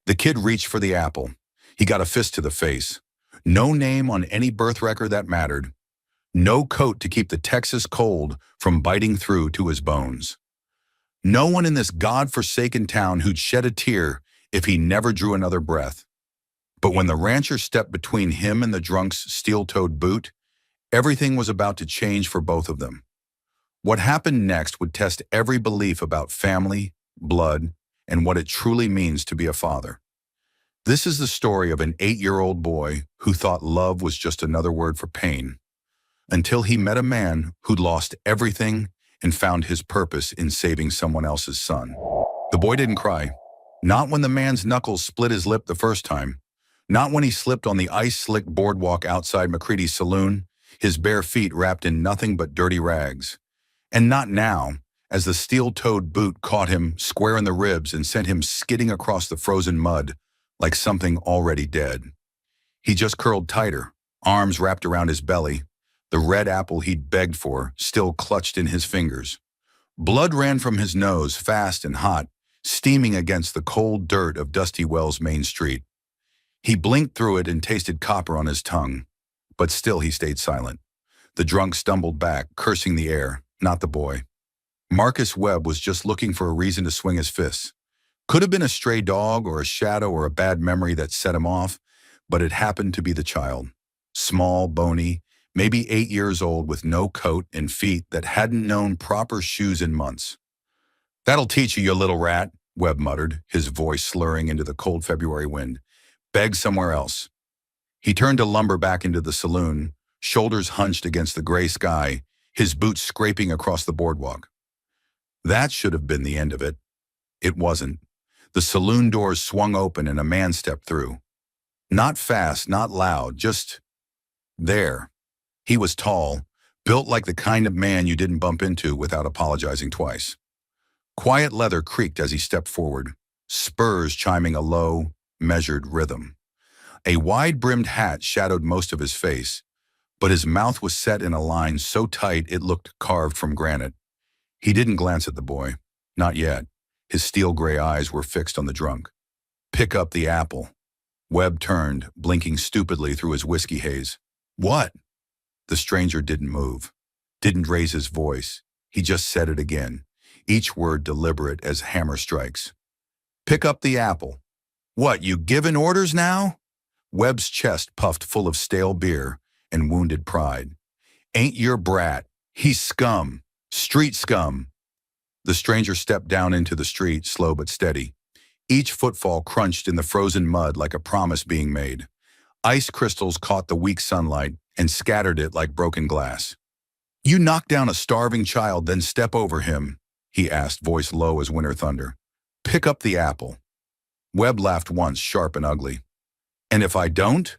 The kid reached for the apple. He got a fist to the face. No name on any birth record that mattered. No coat to keep the Texas cold from biting through to his bones. No one in this God-forsaken town who'd shed a tear if he never drew another breath. But when the rancher stepped between him and the drunk's steel-toed boot, everything was about to change for both of them. What happened next would test every belief about family, blood, and what it truly means to be a father. This is the story of an 8-year-old boy who thought love was just another word for pain, until he met a man who'd lost everything and found his purpose in saving someone else's son. The boy didn't cry. Not when the man's knuckles split his lip the first time. Not when he slipped on the ice-slick boardwalk outside McCready's saloon, his bare feet wrapped in nothing but dirty rags. And not now, as the steel-toed boot caught him square in the ribs and sent him skidding across the frozen mud like something already dead. He just curled tighter, arms wrapped around his belly, the red apple he'd begged for still clutched in his fingers. Blood ran from his nose fast and hot, steaming against the cold dirt of Dusty Wells Main Street. He blinked through it and tasted copper on his tongue, but still he stayed silent. The drunk stumbled back, cursing the air, not the boy. Marcus Webb was just looking for a reason to swing his fists. Could have been a stray dog or a shadow or a bad memory that set him off, but it happened to be the child. Small, bony, maybe 8 years old with no coat and feet that hadn't known proper shoes in months. "That'll teach you, you little rat," Webb muttered, his voice slurring into the cold February wind. "Beg somewhere else." He turned to lumber back into the saloon, shoulders hunched against the gray sky, his boots scraping across the boardwalk. That should have been the end of it. It wasn't. The saloon doors swung open and a man stepped through. Not fast, not loud, just there. He was tall, built like the kind of man you didn't bump into without apologizing twice. Quiet leather creaked as he stepped forward, spurs chiming a low, measured rhythm. A wide-brimmed hat shadowed most of his face, but his mouth was set in a line so tight it looked carved from granite. He didn't glance at the boy. Not yet. His steel-gray eyes were fixed on the drunk. "Pick up the apple." Webb turned, blinking stupidly through his whiskey haze. "What?" The stranger didn't move, didn't raise his voice. He just said it again, each word deliberate as hammer strikes. "Pick up the apple." "What, you giving orders now?" Webb's chest puffed full of stale beer and wounded pride. "Ain't your brat. He's scum. Street scum." The stranger stepped down into the street, slow but steady. Each footfall crunched in the frozen mud like a promise being made. Ice crystals caught the weak sunlight and scattered it like broken glass. "You knock down a starving child, then step over him?" he asked, voice low as winter thunder. "Pick up the apple." Webb laughed once, sharp and ugly. "And if I don't?"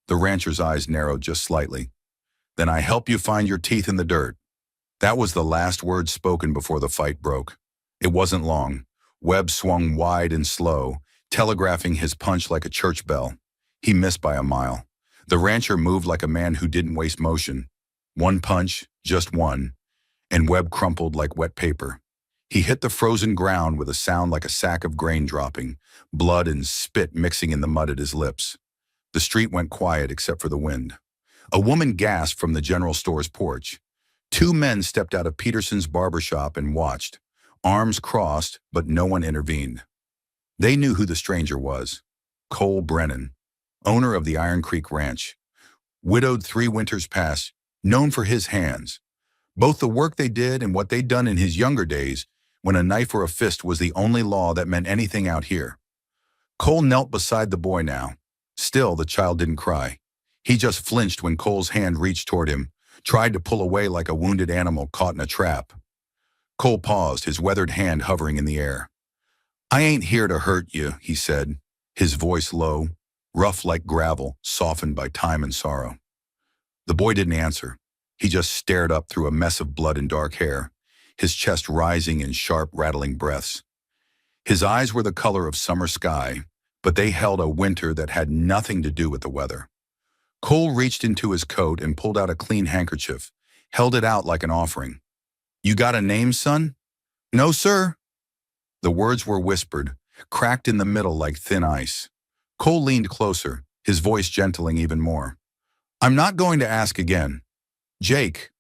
The rancher's eyes narrowed just slightly. "Then I help you find your teeth in the dirt." That was the last word spoken before the fight broke. It wasn't long. Webb swung wide and slow, telegraphing his punch like a church bell. He missed by a mile. The rancher moved like a man who didn't waste motion. One punch, just one, and Webb crumpled like wet paper. He hit the frozen ground with a sound like a sack of grain dropping, blood and spit mixing in the mud at his lips. The street went quiet except for the wind. A woman gasped from the general store's porch. 2 men stepped out of Peterson's barbershop and watched, arms crossed, but no one intervened. They knew who the stranger was. Cole Brennan, owner of the Iron Creek Ranch. Widowed 3 winters past, known for his hands. Both the work they did and what they'd done in his younger days, when a knife or a fist was the only law that meant anything out here. Cole knelt beside the boy now. Still, the child didn't cry. He just flinched when Cole's hand reached toward him, tried to pull away like a wounded animal caught in a trap. Cole paused, his weathered hand hovering in the air. "I ain't here to hurt you," he said, his voice low, rough like gravel, softened by time and sorrow. The boy didn't answer. He just stared up through a mess of blood and dark hair, his chest rising in sharp, rattling breaths. His eyes were the color of summer sky, but they held a winter that had nothing to do with the weather. Cole reached into his coat and pulled out a clean handkerchief, held it out like an offering. "You got a name, son?" "No, sir." The words were whispered, cracked in the middle like thin ice. Cole leaned closer, his voice gentling even more. I'm not going to ask again. Jake.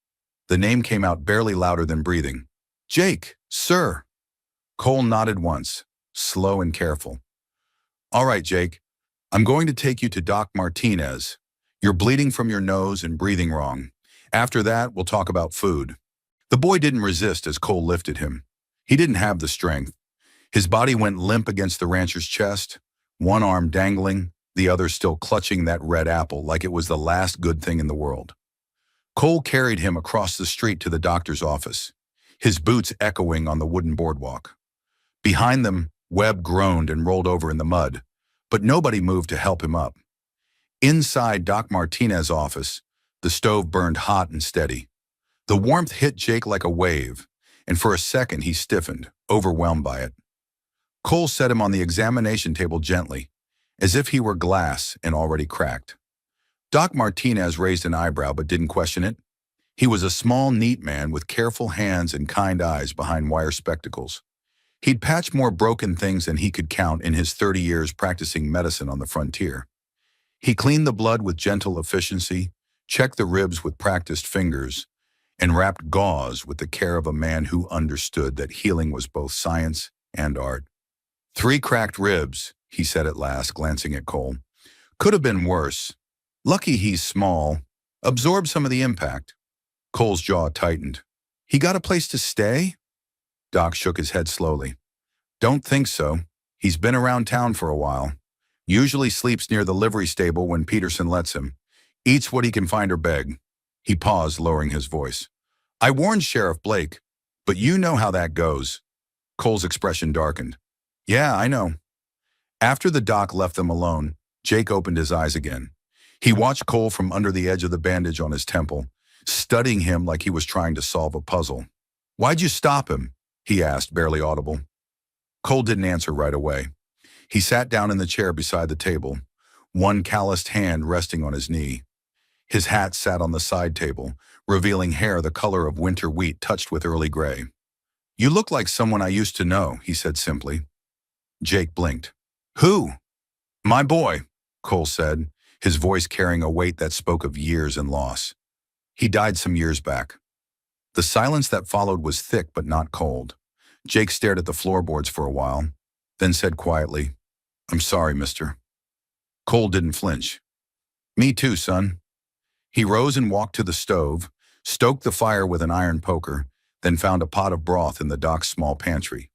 The name came out barely louder than breathing. Jake, sir. Cole nodded once, slow and careful. All right, Jake. I'm going to take you to Doc Martinez. You're bleeding from your nose and breathing wrong. After that, we'll talk about food. The boy didn't resist as Cole lifted him. He didn't have the strength. His body went limp against the rancher's chest, one arm dangling, the other still clutching that red apple like it was the last good thing in the world. Cole carried him across the street to the doctor's office, his boots echoing on the wooden boardwalk. Behind them, Webb groaned and rolled over in the mud, but nobody moved to help him up. Inside Doc Martinez's office, the stove burned hot and steady. The warmth hit Jake like a wave, and for a second he stiffened, overwhelmed by it. Cole set him on the examination table gently, as if he were glass and already cracked. Doc Martinez raised an eyebrow but didn't question it. He was a small, neat man with careful hands and kind eyes behind wire spectacles. He'd patched more broken things than he could count in his 30 years practicing medicine on the frontier. He cleaned the blood with gentle efficiency, checked the ribs with practiced fingers, and wrapped gauze with the care of a man who understood that healing was both science and art. 3 cracked ribs, he said at last, glancing at Cole. Could have been worse. Lucky he's small. Absorbed some of the impact. Cole's jaw tightened. He got a place to stay? Doc shook his head slowly. Don't think so. He's been around town for a while. Usually sleeps near the livery stable when Peterson lets him. Eats what he can find or beg. He paused, lowering his voice. I warned Sheriff Blake, but you know how that goes. Cole's expression darkened. Yeah, I know. After the doc left them alone, Jake opened his eyes again. He watched Cole from under the edge of the bandage on his temple, studying him like he was trying to solve a puzzle. Why'd you stop him? He asked, barely audible. Cole didn't answer right away. He sat down in the chair beside the table, one calloused hand resting on his knee. His hat sat on the side table, revealing hair the color of winter wheat touched with early gray. You look like someone I used to know, he said simply. Jake blinked. Who? My boy, Cole said, his voice carrying a weight that spoke of years and loss. He died some years back. The silence that followed was thick but not cold. Jake stared at the floorboards for a while, then said quietly, I'm sorry, mister. Cole didn't flinch. Me too, son. He rose and walked to the stove, stoked the fire with an iron poker, then found a pot of broth in the doc's small pantry.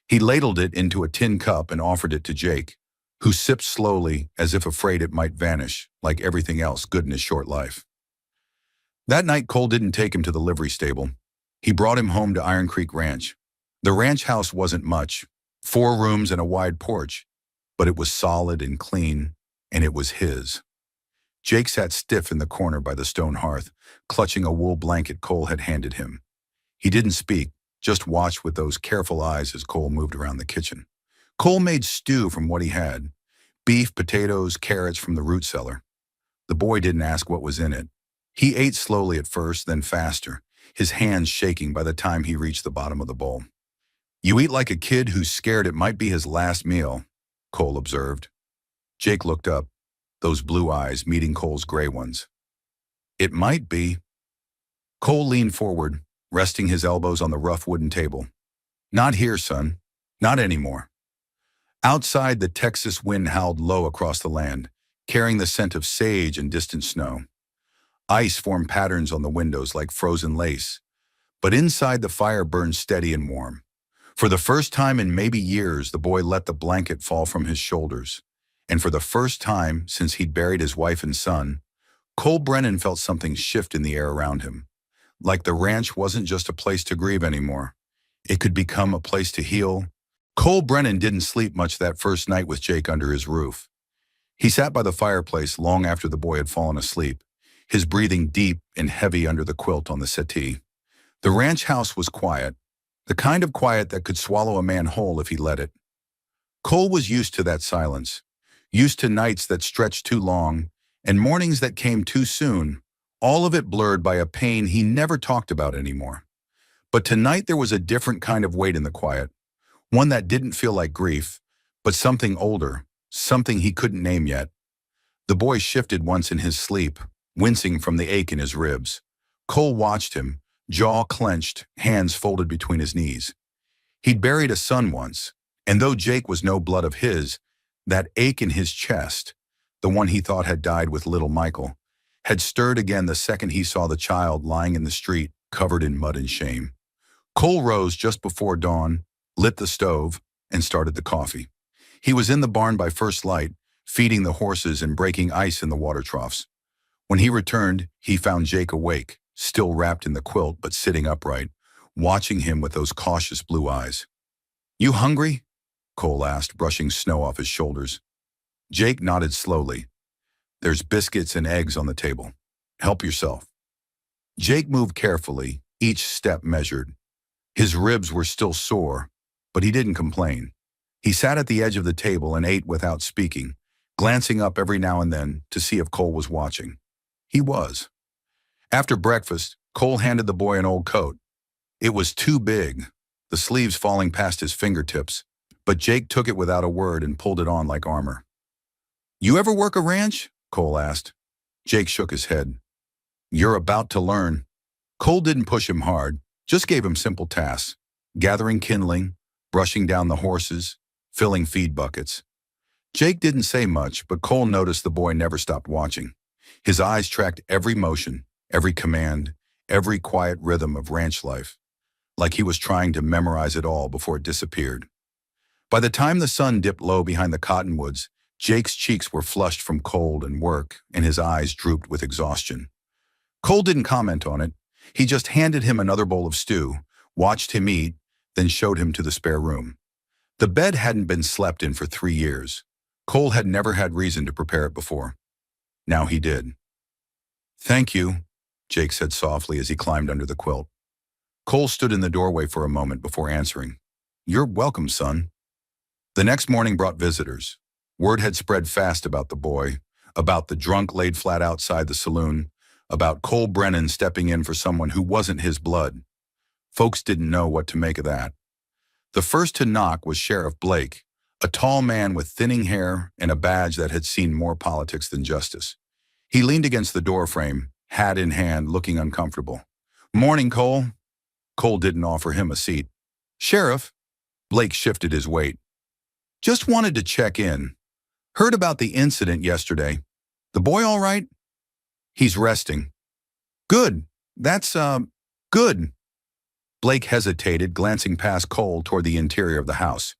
He ladled it into a tin cup and offered it to Jake, who sipped slowly as if afraid it might vanish, like everything else good in his short life. That night, Cole didn't take him to the livery stable. He brought him home to Iron Creek Ranch. The ranch house wasn't much, 4 rooms and a wide porch, but it was solid and clean, and it was his. Jake sat stiff in the corner by the stone hearth, clutching a wool blanket Cole had handed him. He didn't speak, just watched with those careful eyes as Cole moved around the kitchen. Cole made stew from what he had, beef, potatoes, carrots from the root cellar. The boy didn't ask what was in it. He ate slowly at first, then faster, his hands shaking by the time he reached the bottom of the bowl. You eat like a kid who's scared it might be his last meal, Cole observed. Jake looked up, those blue eyes meeting Cole's gray ones. It might be. Cole leaned forward, resting his elbows on the rough wooden table. Not here, son. Not anymore. Outside, the Texas wind howled low across the land, carrying the scent of sage and distant snow. Ice formed patterns on the windows like frozen lace, but inside the fire burned steady and warm. For the first time in maybe years, the boy let the blanket fall from his shoulders. And for the first time since he'd buried his wife and son, Cole Brennan felt something shift in the air around him. Like the ranch wasn't just a place to grieve anymore. It could become a place to heal. Cole Brennan didn't sleep much that first night with Jake under his roof. He sat by the fireplace long after the boy had fallen asleep, his breathing deep and heavy under the quilt on the settee. The ranch house was quiet, the kind of quiet that could swallow a man whole if he let it. Cole was used to that silence, used to nights that stretched too long and mornings that came too soon, all of it blurred by a pain he never talked about anymore. But tonight there was a different kind of weight in the quiet, one that didn't feel like grief, but something older, something he couldn't name yet. The boy shifted once in his sleep, wincing from the ache in his ribs. Cole watched him, jaw clenched, hands folded between his knees. He'd buried a son once, and though Jake was no blood of his, that ache in his chest, the one he thought had died with little Michael, had stirred again the second he saw the child lying in the street, covered in mud and shame. Cole rose just before dawn, lit the stove, and started the coffee. He was in the barn by first light, feeding the horses and breaking ice in the water troughs. When he returned, he found Jake awake, still wrapped in the quilt but sitting upright, watching him with those cautious blue eyes. "You hungry?" Cole asked, brushing snow off his shoulders. Jake nodded slowly. "There's biscuits and eggs on the table. Help yourself." Jake moved carefully, each step measured. His ribs were still sore, but he didn't complain. He sat at the edge of the table and ate without speaking, glancing up every now and then to see if Cole was watching. He was. After breakfast, Cole handed the boy an old coat. It was too big, the sleeves falling past his fingertips, but Jake took it without a word and pulled it on like armor. "You ever work a ranch?" Cole asked. Jake shook his head. "You're about to learn." Cole didn't push him hard, just gave him simple tasks: gathering kindling, brushing down the horses, filling feed buckets. Jake didn't say much, but Cole noticed the boy never stopped watching. His eyes tracked every motion, every command, every quiet rhythm of ranch life, like he was trying to memorize it all before it disappeared. By the time the sun dipped low behind the cottonwoods, Jake's cheeks were flushed from cold and work, and his eyes drooped with exhaustion. Cole didn't comment on it. He just handed him another bowl of stew, watched him eat, then showed him to the spare room. The bed hadn't been slept in for 3 years. Cole had never had reason to prepare it before. Now he did. "Thank you," Jake said softly as he climbed under the quilt. Cole stood in the doorway for a moment before answering. "You're welcome, son." The next morning brought visitors. Word had spread fast about the boy, about the drunk laid flat outside the saloon, about Cole Brennan stepping in for someone who wasn't his blood. Folks didn't know what to make of that. The first to knock was Sheriff Blake, a tall man with thinning hair and a badge that had seen more politics than justice. He leaned against the doorframe, hat in hand, looking uncomfortable. "Morning, Cole." Cole didn't offer him a seat. "Sheriff," Blake shifted his weight. "Just wanted to check in. Heard about the incident yesterday. The boy all right?" "He's resting." "Good. That's, good." Blake hesitated, glancing past Cole toward the interior of the house.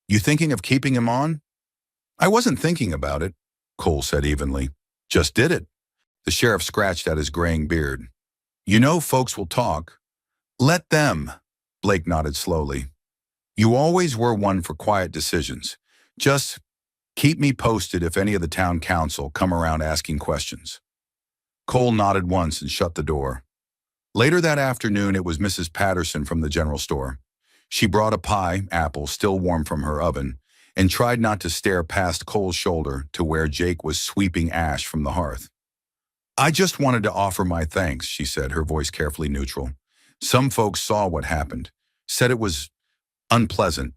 "You thinking of keeping him on?" "I wasn't thinking about it," Cole said evenly. "Just did it." The sheriff scratched at his graying beard. "You know folks will talk." "Let them," Blake nodded slowly. "You always were one for quiet decisions. Just keep me posted if any of the town council come around asking questions." Cole nodded once and shut the door. Later that afternoon, it was Mrs. Patterson from the general store. She brought a pie, apple still warm from her oven, and tried not to stare past Cole's shoulder to where Jake was sweeping ash from the hearth. "I just wanted to offer my thanks," she said, her voice carefully neutral. "Some folks saw what happened, said it was unpleasant."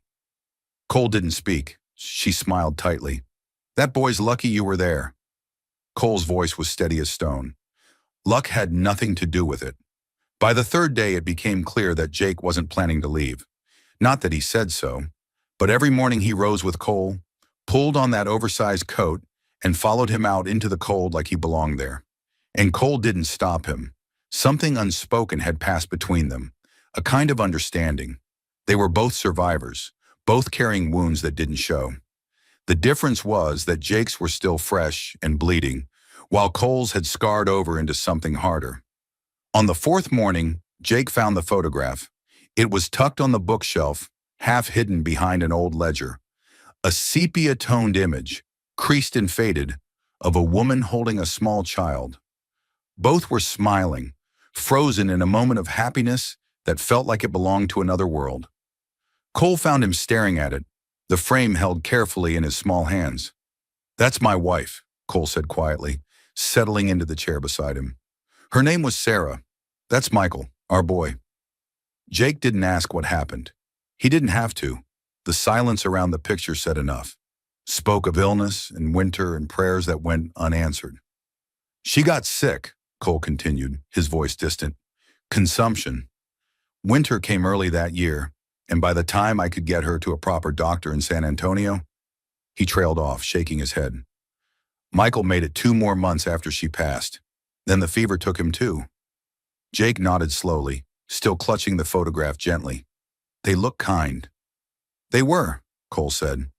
Cole didn't speak. She smiled tightly. "That boy's lucky you were there." Cole's voice was steady as stone. Luck had nothing to do with it. By the third day, it became clear that Jake wasn't planning to leave. Not that he said so, but every morning he rose with Cole, pulled on that oversized coat, and followed him out into the cold like he belonged there. And Cole didn't stop him. Something unspoken had passed between them, a kind of understanding. They were both survivors, both carrying wounds that didn't show. The difference was that Jake's were still fresh and bleeding, while Cole's had scarred over into something harder. On the fourth morning, Jake found the photograph. It was tucked on the bookshelf, half hidden behind an old ledger. A sepia-toned image, creased and faded, of a woman holding a small child. Both were smiling, frozen in a moment of happiness that felt like it belonged to another world. Cole found him staring at it, the frame held carefully in his small hands. "That's my wife," Cole said quietly, settling into the chair beside him. "Her name was Sarah. That's Michael, our boy." Jake didn't ask what happened. He didn't have to. The silence around the picture said enough. Spoke of illness and winter and prayers that went unanswered. She got sick, Cole continued, his voice distant. Consumption. Winter came early that year, and by the time I could get her to a proper doctor in San Antonio, he trailed off, shaking his head. Michael made it 2 more months after she passed. Then the fever took him too. Jake nodded slowly, still clutching the photograph gently. They look kind. They were, Cole said.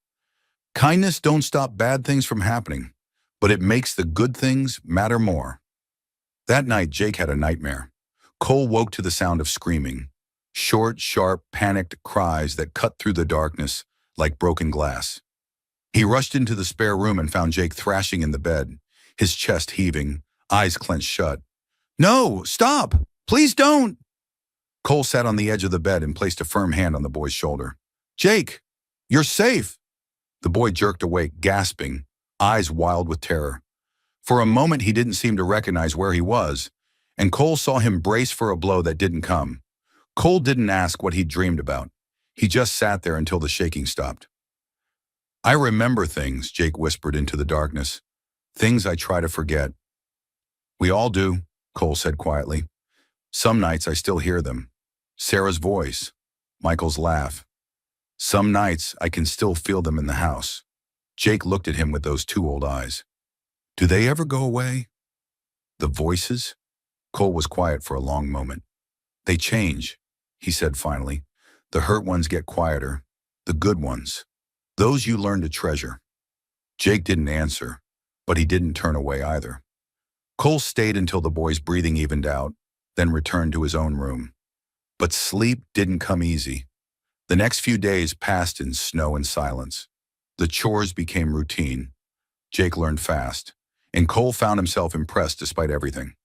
Kindness don't stop bad things from happening, but it makes the good things matter more. That night, Jake had a nightmare. Cole woke to the sound of screaming. Short, sharp, panicked cries that cut through the darkness like broken glass. He rushed into the spare room and found Jake thrashing in the bed, his chest heaving, eyes clenched shut. No, stop! Please don't! Cole sat on the edge of the bed and placed a firm hand on the boy's shoulder. Jake, you're safe! The boy jerked awake, gasping, eyes wild with terror. For a moment he didn't seem to recognize where he was, and Cole saw him brace for a blow that didn't come. Cole didn't ask what he'd dreamed about. He just sat there until the shaking stopped. I remember things, Jake whispered into the darkness. Things I try to forget. We all do, Cole said quietly. Some nights I still hear them. Sarah's voice, Michael's laugh. Some nights I can still feel them in the house. Jake looked at him with those 2 old eyes. Do they ever go away? The voices? Cole was quiet for a long moment. They change, he said finally. The hurt ones get quieter. The good ones. Those you learn to treasure. Jake didn't answer, but he didn't turn away either. Cole stayed until the boy's breathing evened out, then returned to his own room. But sleep didn't come easy. The next few days passed in snow and silence. The chores became routine. Jake learned fast, and Cole found himself impressed despite everything.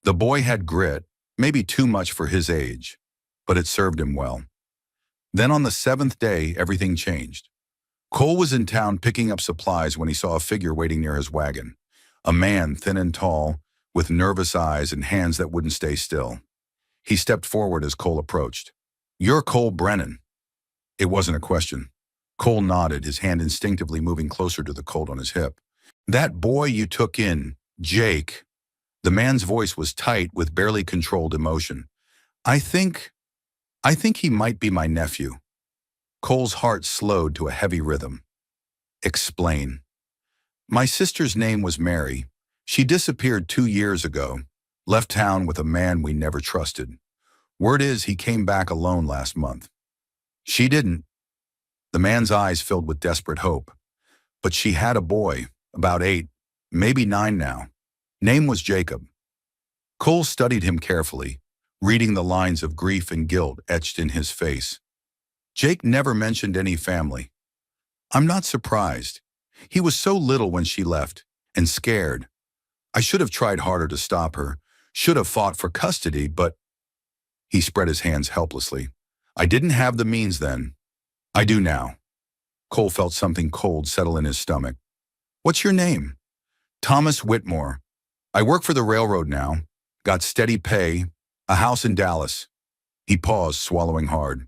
The boy had grit, maybe too much for his age, but it served him well. Then on the 7th day, everything changed. Cole was in town picking up supplies when he saw a figure waiting near his wagon. A man, thin and tall, with nervous eyes and hands that wouldn't stay still. He stepped forward as Cole approached. You're Cole Brennan. It wasn't a question. Cole nodded, his hand instinctively moving closer to the Colt on his hip. That boy you took in, Jake. The man's voice was tight with barely controlled emotion. I think he might be my nephew. Cole's heart slowed to a heavy rhythm. Explain. My sister's name was Mary. She disappeared 2 years ago, left town with a man we never trusted. Word is he came back alone last month. She didn't. The man's eyes filled with desperate hope. But she had a boy, about 8, maybe 9 now. Name was Jacob. Cole studied him carefully, reading the lines of grief and guilt etched in his face. Jake never mentioned any family. I'm not surprised. He was so little when she left, and scared. I should have tried harder to stop her, should have fought for custody, but... He spread his hands helplessly. I didn't have the means then. I do now. Cole felt something cold settle in his stomach. What's your name? Thomas Whitmore. I work for the railroad now. Got steady pay, a house in Dallas. He paused, swallowing hard.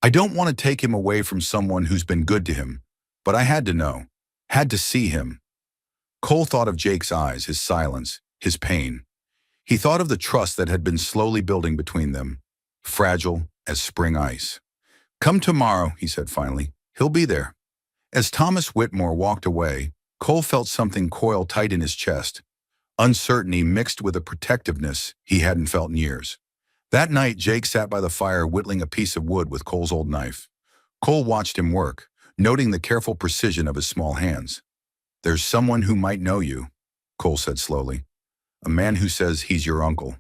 I don't want to take him away from someone who's been good to him, but I had to know, had to see him. Cole thought of Jake's eyes, his silence, his pain. He thought of the trust that had been slowly building between them, fragile as spring ice. Come tomorrow, he said finally. He'll be there. As Thomas Whitmore walked away, Cole felt something coil tight in his chest, uncertainty mixed with a protectiveness he hadn't felt in years. That night, Jake sat by the fire whittling a piece of wood with Cole's old knife. Cole watched him work, noting the careful precision of his small hands. There's someone who might know you, Cole said slowly. A man who says he's your uncle.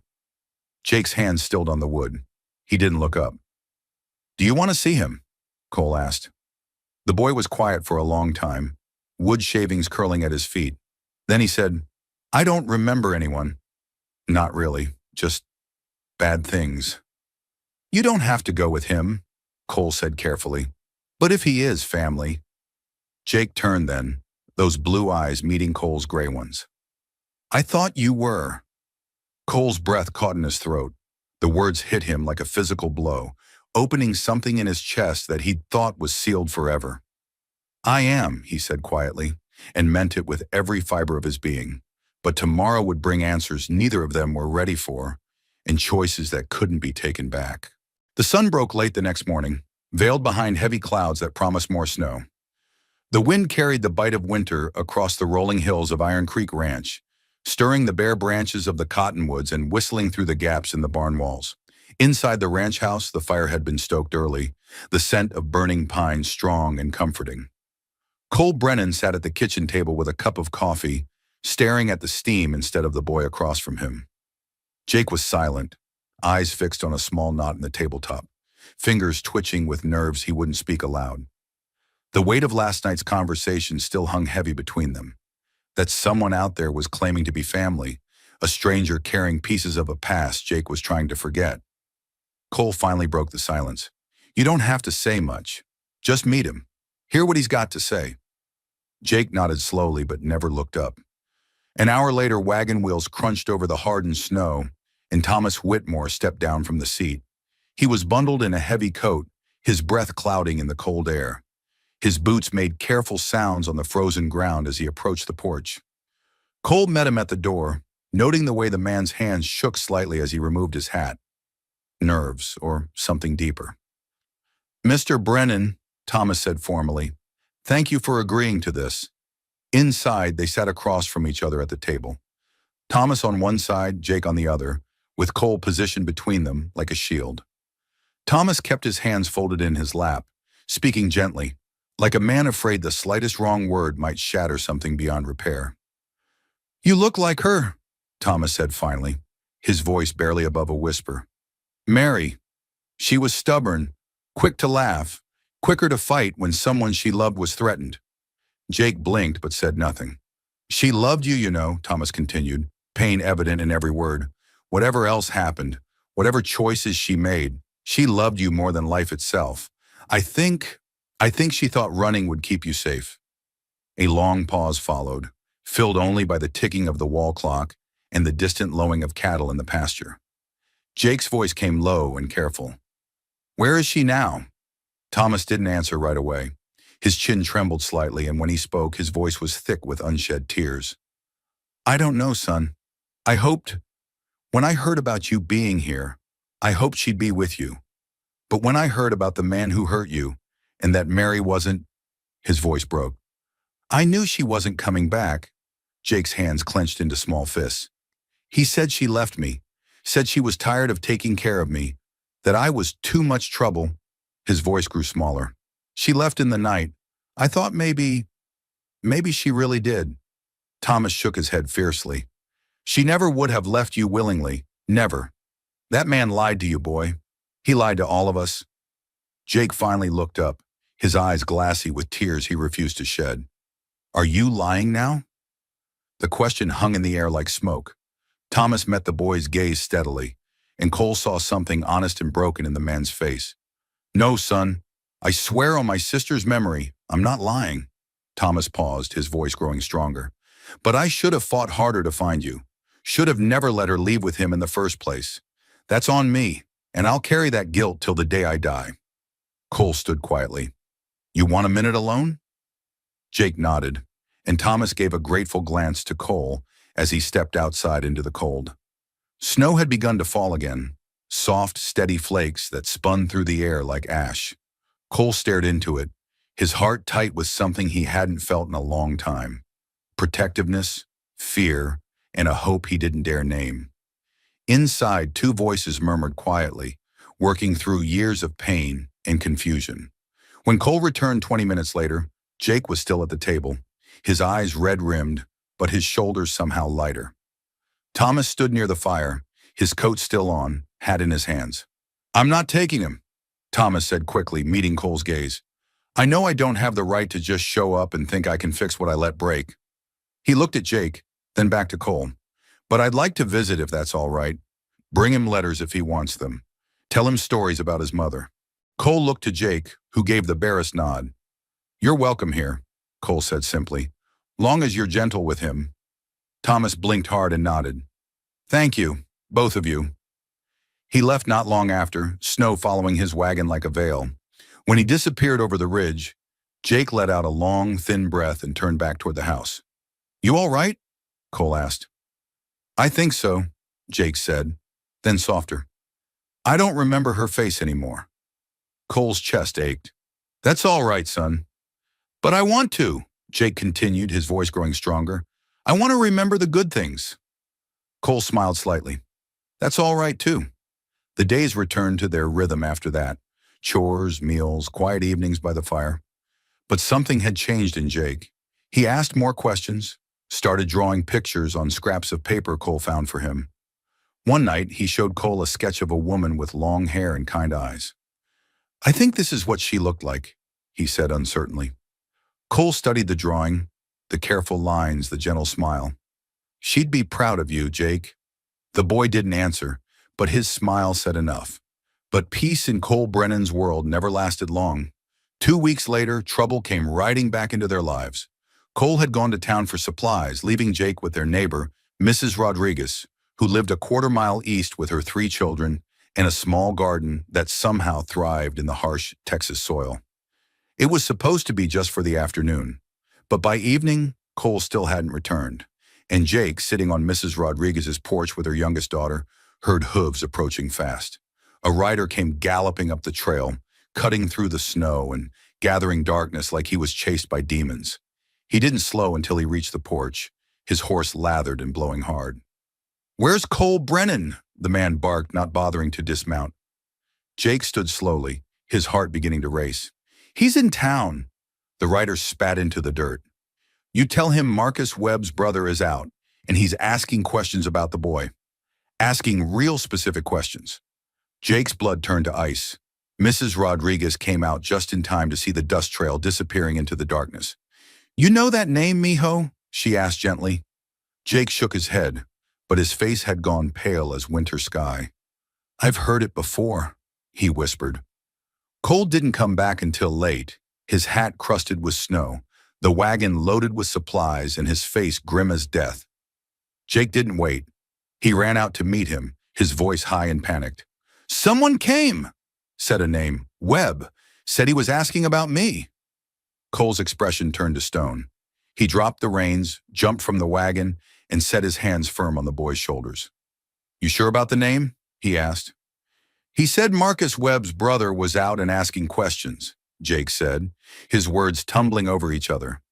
Jake's hands stilled on the wood. He didn't look up. Do you want to see him? Cole asked. The boy was quiet for a long time, wood shavings curling at his feet. Then he said, I don't remember anyone. Not really, just bad things. You don't have to go with him, Cole said carefully. But if he is family. Jake turned then, those blue eyes meeting Cole's gray ones. I thought you were. Cole's breath caught in his throat. The words hit him like a physical blow. opening something in his chest that he'd thought was sealed forever. "I am," he said quietly, and meant it with every fiber of his being. But tomorrow would bring answers neither of them were ready for, and choices that couldn't be taken back. The sun broke late the next morning, veiled behind heavy clouds that promised more snow. The wind carried the bite of winter across the rolling hills of Iron Creek Ranch, stirring the bare branches of the cottonwoods and whistling through the gaps in the barn walls. Inside the ranch house, the fire had been stoked early, the scent of burning pine strong and comforting. Cole Brennan sat at the kitchen table with a cup of coffee, staring at the steam instead of the boy across from him. Jake was silent, eyes fixed on a small knot in the tabletop, fingers twitching with nerves he wouldn't speak aloud. The weight of last night's conversation still hung heavy between them. That someone out there was claiming to be family, a stranger carrying pieces of a past Jake was trying to forget. Cole finally broke the silence. "You don't have to say much. Just meet him. Hear what he's got to say." Jake nodded slowly but never looked up. An hour later, wagon wheels crunched over the hardened snow, and Thomas Whitmore stepped down from the seat. He was bundled in a heavy coat, his breath clouding in the cold air. His boots made careful sounds on the frozen ground as he approached the porch. Cole met him at the door, noting the way the man's hands shook slightly as he removed his hat. Nerves, or something deeper. "Mr. Brennan," Thomas said formally, "thank you for agreeing to this." Inside, they sat across from each other at the table. Thomas on one side, Jake on the other, with Cole positioned between them like a shield. Thomas kept his hands folded in his lap, speaking gently, like a man afraid the slightest wrong word might shatter something beyond repair. "You look like her," Thomas said finally, his voice barely above a whisper. "Mary. She was stubborn, quick to laugh, quicker to fight when someone she loved was threatened." Jake blinked but said nothing. "She loved you, you know," Thomas continued, pain evident in every word. "Whatever else happened, whatever choices she made, she loved you more than life itself. I think she thought running would keep you safe." A long pause followed, filled only by the ticking of the wall clock and the distant lowing of cattle in the pasture. Jake's voice came low and careful. "Where is she now?" Thomas didn't answer right away. His chin trembled slightly, and when he spoke, his voice was thick with unshed tears. "I don't know, son. When I heard about you being here, I hoped she'd be with you. But when I heard about the man who hurt you, and that Mary wasn't," his voice broke. "I knew she wasn't coming back." Jake's hands clenched into small fists. "He said she left me, said she was tired of taking care of me, that I was too much trouble." His voice grew smaller. "She left in the night. I thought maybe she really did." Thomas shook his head fiercely. "She never would have left you willingly. Never. That man lied to you, boy. He lied to all of us." Jake finally looked up, his eyes glassy with tears he refused to shed. "Are you lying now?" The question hung in the air like smoke. Thomas met the boy's gaze steadily, and Cole saw something honest and broken in the man's face. "No, son. I swear on my sister's memory, I'm not lying." Thomas paused, his voice growing stronger. "But I should have fought harder to find you. Should have never let her leave with him in the first place. That's on me, and I'll carry that guilt till the day I die." Cole stood quietly. "You want a minute alone?" Jake nodded, and Thomas gave a grateful glance to Cole as he stepped outside into the cold. Snow had begun to fall again, soft, steady flakes that spun through the air like ash. Cole stared into it, his heart tight with something he hadn't felt in a long time. Protectiveness, fear, and a hope he didn't dare name. Inside, two voices murmured quietly, working through years of pain and confusion. When Cole returned 20 minutes later, Jake was still at the table, his eyes red-rimmed, but his shoulders somehow lighter. Thomas stood near the fire, his coat still on, hat in his hands. "I'm not taking him," Thomas said quickly, meeting Cole's gaze. "I know I don't have the right to just show up and think I can fix what I let break." He looked at Jake, then back to Cole. "But I'd like to visit if that's all right. Bring him letters if he wants them. Tell him stories about his mother." Cole looked to Jake, who gave the barest nod. "You're welcome here," Cole said simply, "long as you're gentle with him." Thomas blinked hard and nodded. "Thank you, both of you." He left not long after, snow following his wagon like a veil. When he disappeared over the ridge, Jake let out a long, thin breath and turned back toward the house. "You all right?" Cole asked. "I think so," Jake said, then softer. "I don't remember her face anymore." Cole's chest ached. "That's all right, son." "But I want to," Jake continued, his voice growing stronger. "I want to remember the good things." Cole smiled slightly. "That's all right, too." The days returned to their rhythm after that. Chores, meals, quiet evenings by the fire. But something had changed in Jake. He asked more questions, started drawing pictures on scraps of paper Cole found for him. One night, he showed Cole a sketch of a woman with long hair and kind eyes. "I think this is what she looked like," he said uncertainly. Cole studied the drawing, the careful lines, the gentle smile. "She'd be proud of you, Jake." The boy didn't answer, but his smile said enough. But peace in Cole Brennan's world never lasted long. 2 weeks later, trouble came riding back into their lives. Cole had gone to town for supplies, leaving Jake with their neighbor, Mrs. Rodriguez, who lived a quarter-mile east with her 3 children and a small garden that somehow thrived in the harsh Texas soil. It was supposed to be just for the afternoon, but by evening, Cole still hadn't returned, and Jake, sitting on Mrs. Rodriguez's porch with her youngest daughter, heard hooves approaching fast. A rider came galloping up the trail, cutting through the snow and gathering darkness like he was chased by demons. He didn't slow until he reached the porch, his horse lathered and blowing hard. "Where's Cole Brennan?" the man barked, not bothering to dismount. Jake stood slowly, his heart beginning to race. "He's in town." The rider spat into the dirt. "You tell him Marcus Webb's brother is out, and he's asking questions about the boy. Asking real specific questions." Jake's blood turned to ice. Mrs. Rodriguez came out just in time to see the dust trail disappearing into the darkness. "You know that name, mijo?" she asked gently. Jake shook his head, but his face had gone pale as winter sky. "I've heard it before," he whispered. Cole didn't come back until late, his hat crusted with snow, the wagon loaded with supplies, and his face grim as death. Jake didn't wait. He ran out to meet him, his voice high and panicked. "Someone came," said a name. "Webb. Said he was asking about me." Cole's expression turned to stone. He dropped the reins, jumped from the wagon, and set his hands firm on the boy's shoulders. "You sure about the name?" he asked. "He said Marcus Webb's brother was out and asking questions," Jake said, his words tumbling over each other.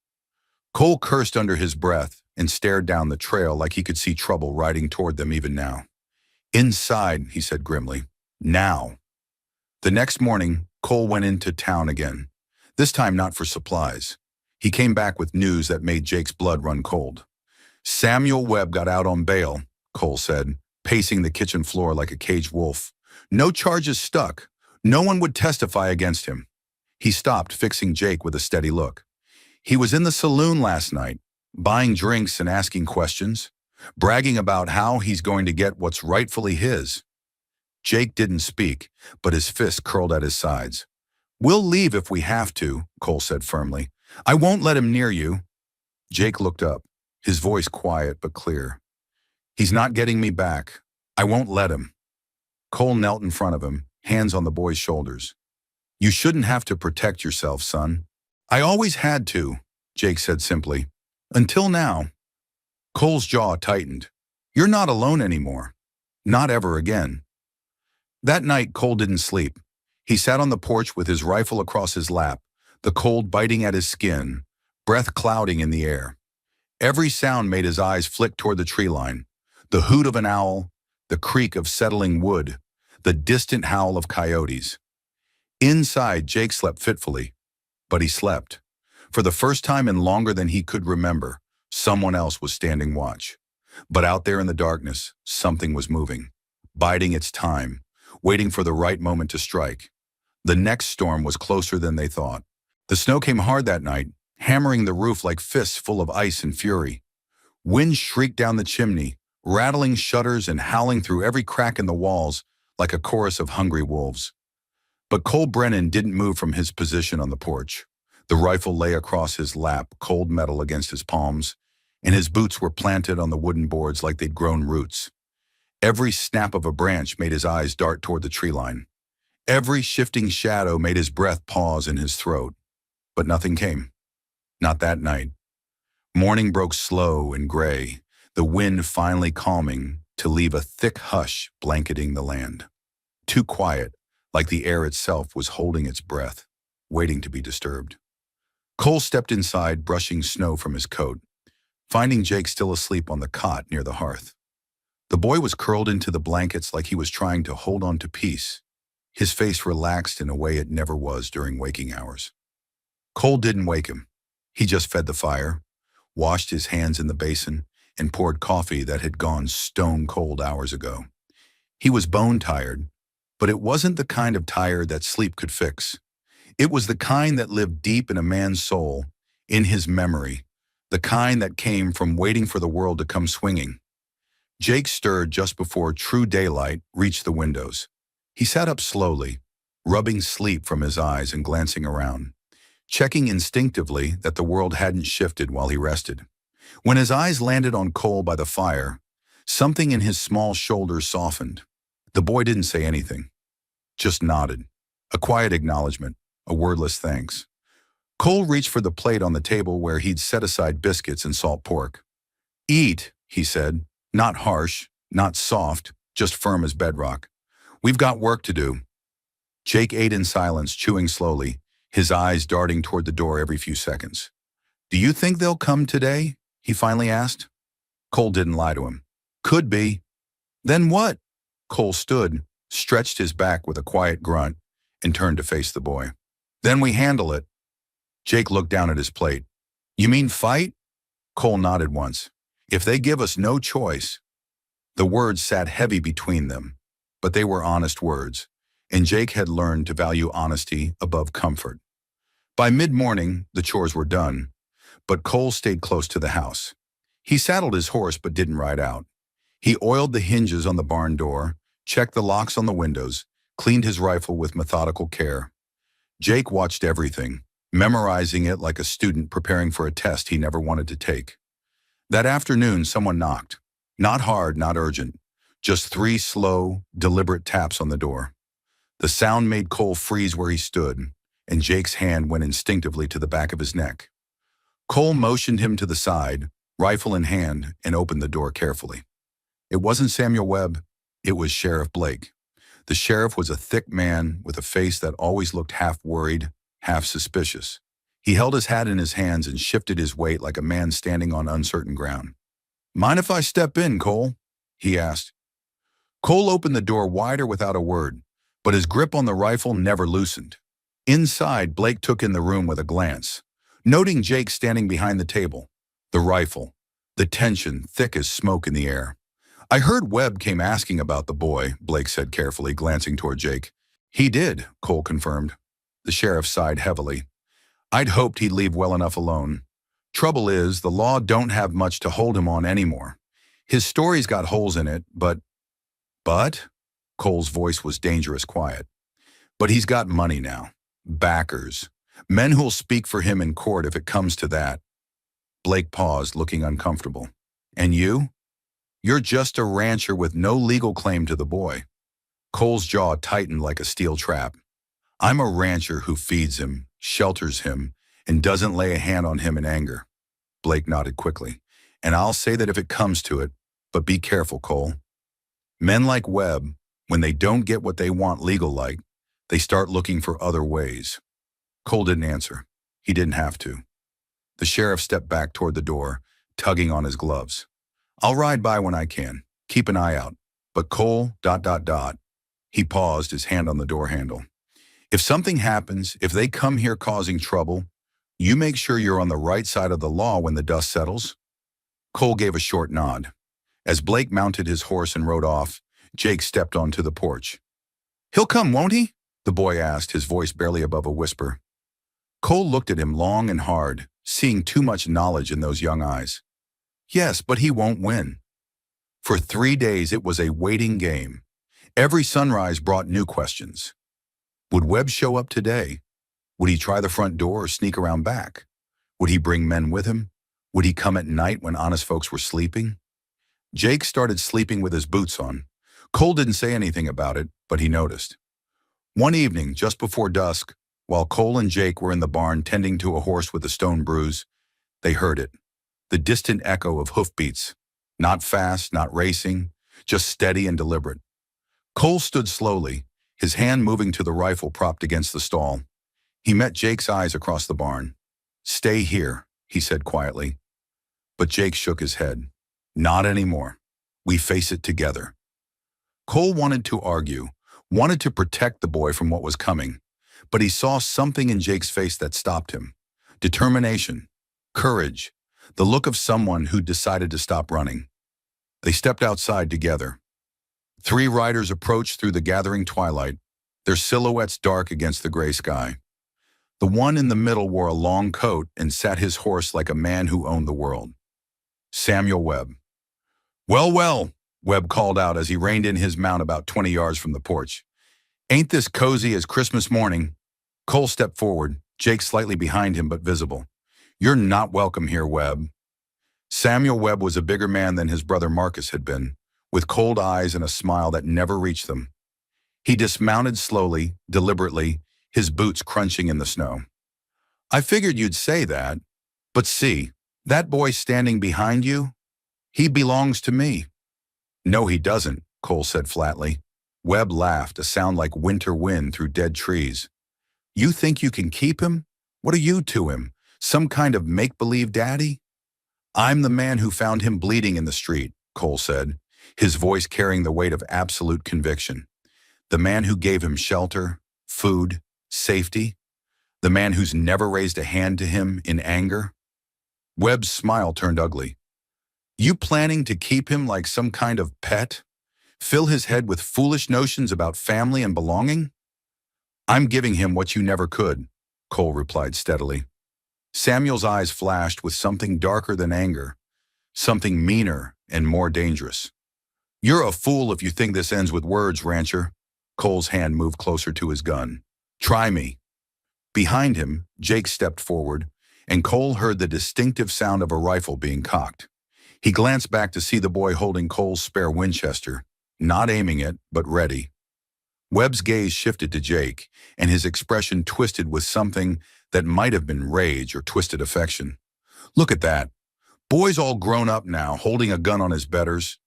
Cole cursed under his breath and stared down the trail like he could see trouble riding toward them even now. "Inside," he said grimly. "Now." The next morning, Cole went into town again, this time not for supplies. He came back with news that made Jake's blood run cold. "Samuel Webb got out on bail," Cole said, pacing the kitchen floor like a caged wolf. "No charges stuck. No one would testify against him." He stopped, fixing Jake with a steady look. "He was in the saloon last night, buying drinks and asking questions, bragging about how he's going to get what's rightfully his." Jake didn't speak, but his fist curled at his sides. "We'll leave if we have to," Cole said firmly. "I won't let him near you." Jake looked up, his voice quiet but clear. "He's not getting me back. I won't let him." Cole knelt in front of him, hands on the boy's shoulders. "You shouldn't have to protect yourself, son." "I always had to," Jake said simply. "Until now." Cole's jaw tightened. "You're not alone anymore. Not ever again." That night, Cole didn't sleep. He sat on the porch with his rifle across his lap, the cold biting at his skin, breath clouding in the air. Every sound made his eyes flick toward the tree line. The hoot of an owl, the creak of settling wood, the distant howl of coyotes. Inside, Jake slept fitfully, but he slept. For the first time in longer than he could remember, someone else was standing watch. But out there in the darkness, something was moving, biding its time, waiting for the right moment to strike. The next storm was closer than they thought. The snow came hard that night, hammering the roof like fists full of ice and fury. Wind shrieked down the chimney, rattling shutters and howling through every crack in the walls like a chorus of hungry wolves. But Cole Brennan didn't move from his position on the porch. The rifle lay across his lap, cold metal against his palms, and his boots were planted on the wooden boards like they'd grown roots. Every snap of a branch made his eyes dart toward the tree line. Every shifting shadow made his breath pause in his throat. But nothing came. Not that night. Morning broke slow and gray, the wind finally calming to leave a thick hush blanketing the land. Too quiet, like the air itself was holding its breath, waiting to be disturbed. Cole stepped inside, brushing snow from his coat, finding Jake still asleep on the cot near the hearth. The boy was curled into the blankets like he was trying to hold on to peace, his face relaxed in a way it never was during waking hours. Cole didn't wake him. He just fed the fire, washed his hands in the basin, and poured coffee that had gone stone cold hours ago. He was bone tired, but it wasn't the kind of tired that sleep could fix. It was the kind that lived deep in a man's soul, in his memory, the kind that came from waiting for the world to come swinging. Jake stirred just before true daylight reached the windows. He sat up slowly, rubbing sleep from his eyes and glancing around, checking instinctively that the world hadn't shifted while he rested. When his eyes landed on Cole by the fire, something in his small shoulders softened. The boy didn't say anything, just nodded, a quiet acknowledgement, a wordless thanks. Cole reached for the plate on the table where he'd set aside biscuits and salt pork. "Eat," he said, not harsh, not soft, just firm as bedrock. "We've got work to do." Jake ate in silence, chewing slowly, his eyes darting toward the door every few seconds. "Do you think they'll come today?" he finally asked. Cole didn't lie to him. "Could be." "Then what?" Cole stood, stretched his back with a quiet grunt, and turned to face the boy. "Then we handle it." Jake looked down at his plate. "You mean fight?" Cole nodded once. "If they give us no choice." The words sat heavy between them, but they were honest words, and Jake had learned to value honesty above comfort. By mid-morning, the chores were done, but Cole stayed close to the house. He saddled his horse but didn't ride out. He oiled the hinges on the barn door, checked the locks on the windows, cleaned his rifle with methodical care. Jake watched everything, memorizing it like a student preparing for a test he never wanted to take. That afternoon, someone knocked. Not hard, not urgent, just 3 slow, deliberate taps on the door. The sound made Cole freeze where he stood, and Jake's hand went instinctively to the back of his neck. Cole motioned him to the side, rifle in hand, and opened the door carefully. It wasn't Samuel Webb, it was Sheriff Blake. The sheriff was a thick man with a face that always looked half worried, half suspicious. He held his hat in his hands and shifted his weight like a man standing on uncertain ground. "Mind if I step in, Cole?" he asked. Cole opened the door wider without a word, but his grip on the rifle never loosened. Inside, Blake took in the room with a glance, noting Jake standing behind the table, the rifle, the tension thick as smoke in the air. "I heard Webb came asking about the boy," Blake said carefully, glancing toward Jake. "He did," Cole confirmed. The sheriff sighed heavily. "I'd hoped he'd leave well enough alone. Trouble is, the law don't have much to hold him on anymore. His story's got holes in it, but..." "But?" Cole's voice was dangerous quiet. "But he's got money now. Backers. Men who'll speak for him in court if it comes to that." Blake paused, looking uncomfortable. "And you? You're just a rancher with no legal claim to the boy." Cole's jaw tightened like a steel trap. "I'm a rancher who feeds him, shelters him, and doesn't lay a hand on him in anger." Blake nodded quickly. "And I'll say that if it comes to it, but be careful, Cole. Men like Webb, when they don't get what they want legal-like, they start looking for other ways." Cole didn't answer. He didn't have to. The sheriff stepped back toward the door, tugging on his gloves. "I'll ride by when I can. Keep an eye out. But Cole, ... He paused, his hand on the door handle. "If something happens, if they come here causing trouble, you make sure you're on the right side of the law when the dust settles." Cole gave a short nod. As Blake mounted his horse and rode off, Jake stepped onto the porch. "He'll come, won't he?" the boy asked, his voice barely above a whisper. Cole looked at him long and hard, seeing too much knowledge in those young eyes. "Yes, but he won't win." For 3 days it was a waiting game. Every sunrise brought new questions. Would Webb show up today? Would he try the front door or sneak around back? Would he bring men with him? Would he come at night when honest folks were sleeping? Jake started sleeping with his boots on, Cole didn't say anything about it, but he noticed. One evening, just before dusk, while Cole and Jake were in the barn tending to a horse with a stone bruise, they heard it, the distant echo of hoofbeats. Not fast, not racing, just steady and deliberate. Cole stood slowly, his hand moving to the rifle propped against the stall. He met Jake's eyes across the barn. "Stay here," he said quietly. But Jake shook his head. "Not anymore. We face it together." Cole wanted to argue, wanted to protect the boy from what was coming, but he saw something in Jake's face that stopped him. Determination, courage, the look of someone who decided to stop running. They stepped outside together. 3 riders approached through the gathering twilight, their silhouettes dark against the gray sky. The one in the middle wore a long coat and sat his horse like a man who owned the world. Samuel Webb. "Well, well," Webb called out as he reined in his mount about 20 yards from the porch. "Ain't this cozy as Christmas morning?" Cole stepped forward, Jake slightly behind him but visible. "You're not welcome here, Webb." Samuel Webb was a bigger man than his brother Marcus had been, with cold eyes and a smile that never reached them. He dismounted slowly, deliberately, his boots crunching in the snow. "I figured you'd say that. But see, that boy standing behind you? He belongs to me." "No, he doesn't," Cole said flatly. Webb laughed, a sound like winter wind through dead trees. "You think you can keep him? What are you to him? Some kind of make-believe daddy?" "I'm the man who found him bleeding in the street," Cole said, his voice carrying the weight of absolute conviction. "The man who gave him shelter, food, safety. The man who's never raised a hand to him in anger." Webb's smile turned ugly. "You planning to keep him like some kind of pet? Fill his head with foolish notions about family and belonging?" "I'm giving him what you never could," Cole replied steadily. Samuel's eyes flashed with something darker than anger, something meaner and more dangerous. "You're a fool if you think this ends with words, rancher." Cole's hand moved closer to his gun. "Try me." Behind him, Jake stepped forward, and Cole heard the distinctive sound of a rifle being cocked. He glanced back to see the boy holding Cole's spare Winchester, not aiming it, but ready. Webb's gaze shifted to Jake, and his expression twisted with something that might have been rage or twisted affection. "Look at that. Boy's all grown up now, holding a gun on his betters.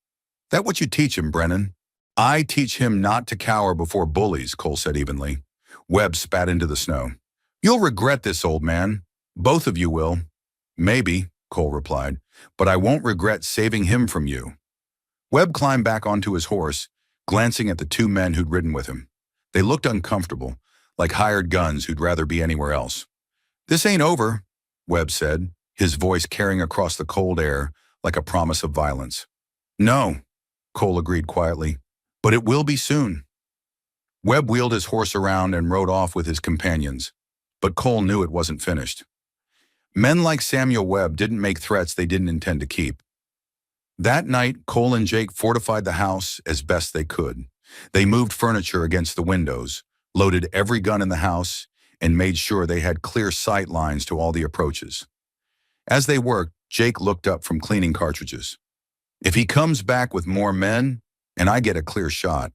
That what you teach him, Brennan?" "I teach him not to cower before bullies," Cole said evenly. Webb spat into the snow. "You'll regret this, old man. Both of you will." "Maybe," Cole replied, "but I won't regret saving him from you." Webb climbed back onto his horse, glancing at the 2 men who'd ridden with him. They looked uncomfortable, like hired guns who'd rather be anywhere else. "This ain't over," Webb said, his voice carrying across the cold air like a promise of violence. "No," Cole agreed quietly, "but it will be soon." Webb wheeled his horse around and rode off with his companions, but Cole knew it wasn't finished. Men like Samuel Webb didn't make threats they didn't intend to keep. That night, Cole and Jake fortified the house as best they could. They moved furniture against the windows, loaded every gun in the house, and made sure they had clear sight lines to all the approaches. As they worked, Jake looked up from cleaning cartridges. "If he comes back with more men, and I get a clear shot."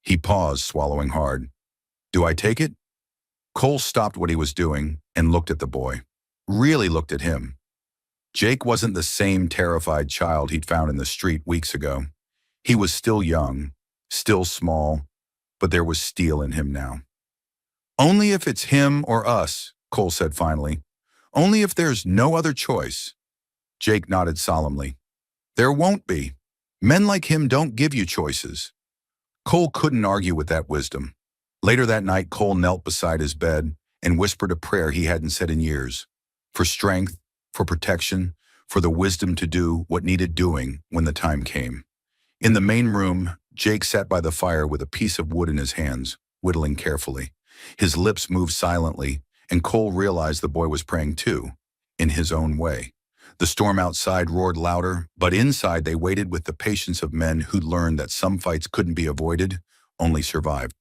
He paused, swallowing hard. "Do I take it?" Cole stopped what he was doing and looked at the boy. Really looked at him. Jake wasn't the same terrified child he'd found in the street weeks ago. He was still young, still small, but there was steel in him now. "Only if it's him or us," Cole said finally. "Only if there's no other choice." Jake nodded solemnly. "There won't be. Men like him don't give you choices." Cole couldn't argue with that wisdom. Later that night, Cole knelt beside his bed and whispered a prayer he hadn't said in years. For strength, for protection, for the wisdom to do what needed doing when the time came. In the main room, Jake sat by the fire with a piece of wood in his hands, whittling carefully. His lips moved silently, and Cole realized the boy was praying too, in his own way. The storm outside roared louder, but inside they waited with the patience of men who'd learned that some fights couldn't be avoided, only survived.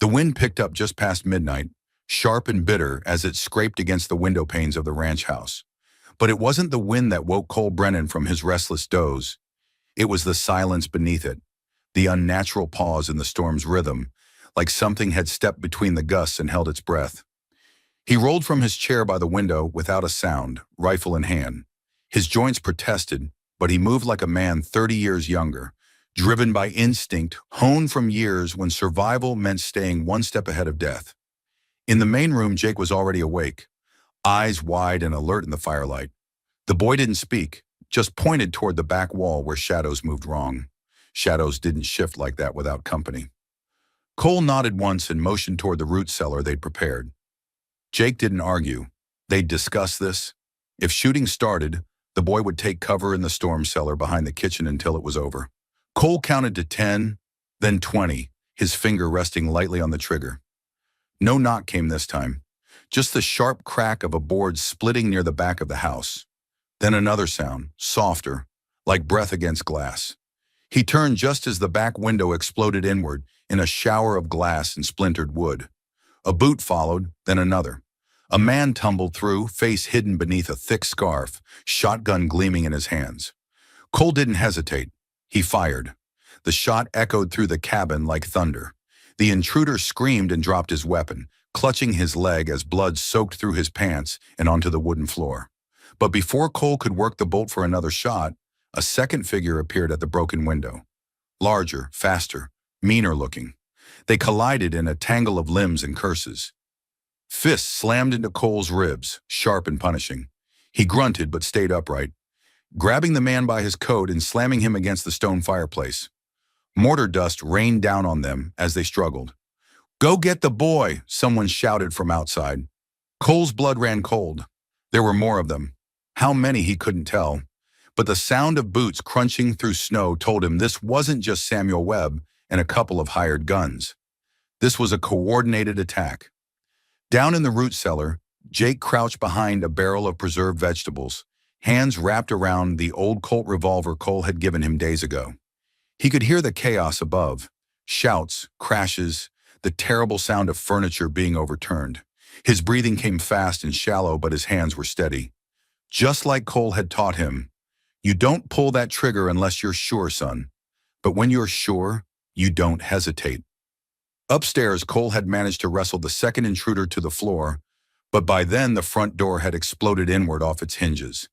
The wind picked up just past midnight, sharp and bitter as it scraped against the window panes of the ranch house. But it wasn't the wind that woke Cole Brennan from his restless doze. It was the silence beneath it, the unnatural pause in the storm's rhythm, like something had stepped between the gusts and held its breath. He rolled from his chair by the window without a sound, rifle in hand. His joints protested, but he moved like a man 30 years younger, driven by instinct, honed from years when survival meant staying one step ahead of death. In the main room, Jake was already awake, eyes wide and alert in the firelight. The boy didn't speak, just pointed toward the back wall where shadows moved wrong. Shadows didn't shift like that without company. Cole nodded once and motioned toward the root cellar they'd prepared. Jake didn't argue. They'd discuss this. If shooting started, the boy would take cover in the storm cellar behind the kitchen until it was over. Cole counted to 10, then 20, his finger resting lightly on the trigger. No knock came this time, just the sharp crack of a board splitting near the back of the house. Then another sound, softer, like breath against glass. He turned just as the back window exploded inward in a shower of glass and splintered wood. A boot followed, then another. A man tumbled through, face hidden beneath a thick scarf, shotgun gleaming in his hands. Cole didn't hesitate. He fired. The shot echoed through the cabin like thunder. The intruder screamed and dropped his weapon, clutching his leg as blood soaked through his pants and onto the wooden floor. But before Cole could work the bolt for another shot, a second figure appeared at the broken window. Larger, faster, meaner looking. They collided in a tangle of limbs and curses. Fists slammed into Cole's ribs, sharp and punishing. He grunted but stayed upright, grabbing the man by his coat and slamming him against the stone fireplace. Mortar dust rained down on them as they struggled. "Go get the boy," someone shouted from outside. Cole's blood ran cold. There were more of them. How many he couldn't tell. But the sound of boots crunching through snow told him this wasn't just Samuel Webb and a couple of hired guns. This was a coordinated attack. Down in the root cellar, Jake crouched behind a barrel of preserved vegetables, hands wrapped around the old Colt revolver Cole had given him days ago. He could hear the chaos above, shouts, crashes, the terrible sound of furniture being overturned. His breathing came fast and shallow, but his hands were steady. Just like Cole had taught him, you don't pull that trigger unless you're sure, son. But when you're sure, you don't hesitate. Upstairs, Cole had managed to wrestle the second intruder to the floor, but by then the front door had exploded inward off its hinges.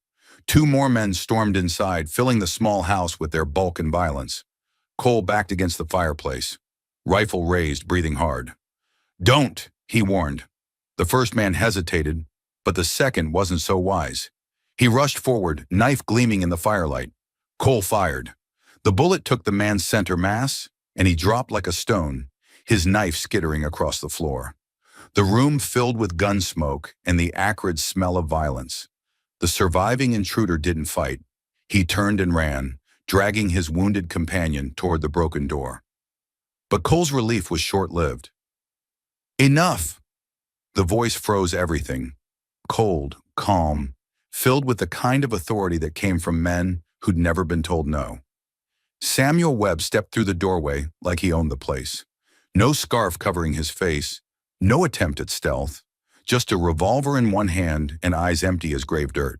Two more men stormed inside, filling the small house with their bulk and violence. Cole backed against the fireplace, rifle raised, breathing hard. "Don't," he warned. The first man hesitated, but the second wasn't so wise. He rushed forward, knife gleaming in the firelight. Cole fired. The bullet took the man's center mass, and he dropped like a stone, his knife skittering across the floor. The room filled with gun smoke and the acrid smell of violence. The surviving intruder didn't fight. He turned and ran, dragging his wounded companion toward the broken door. But Cole's relief was short-lived. "Enough!" The voice froze everything. Cold, calm, filled with the kind of authority that came from men who'd never been told no. Samuel Webb stepped through the doorway like he owned the place. No scarf covering his face, no attempt at stealth, just a revolver in one hand and eyes empty as grave dirt.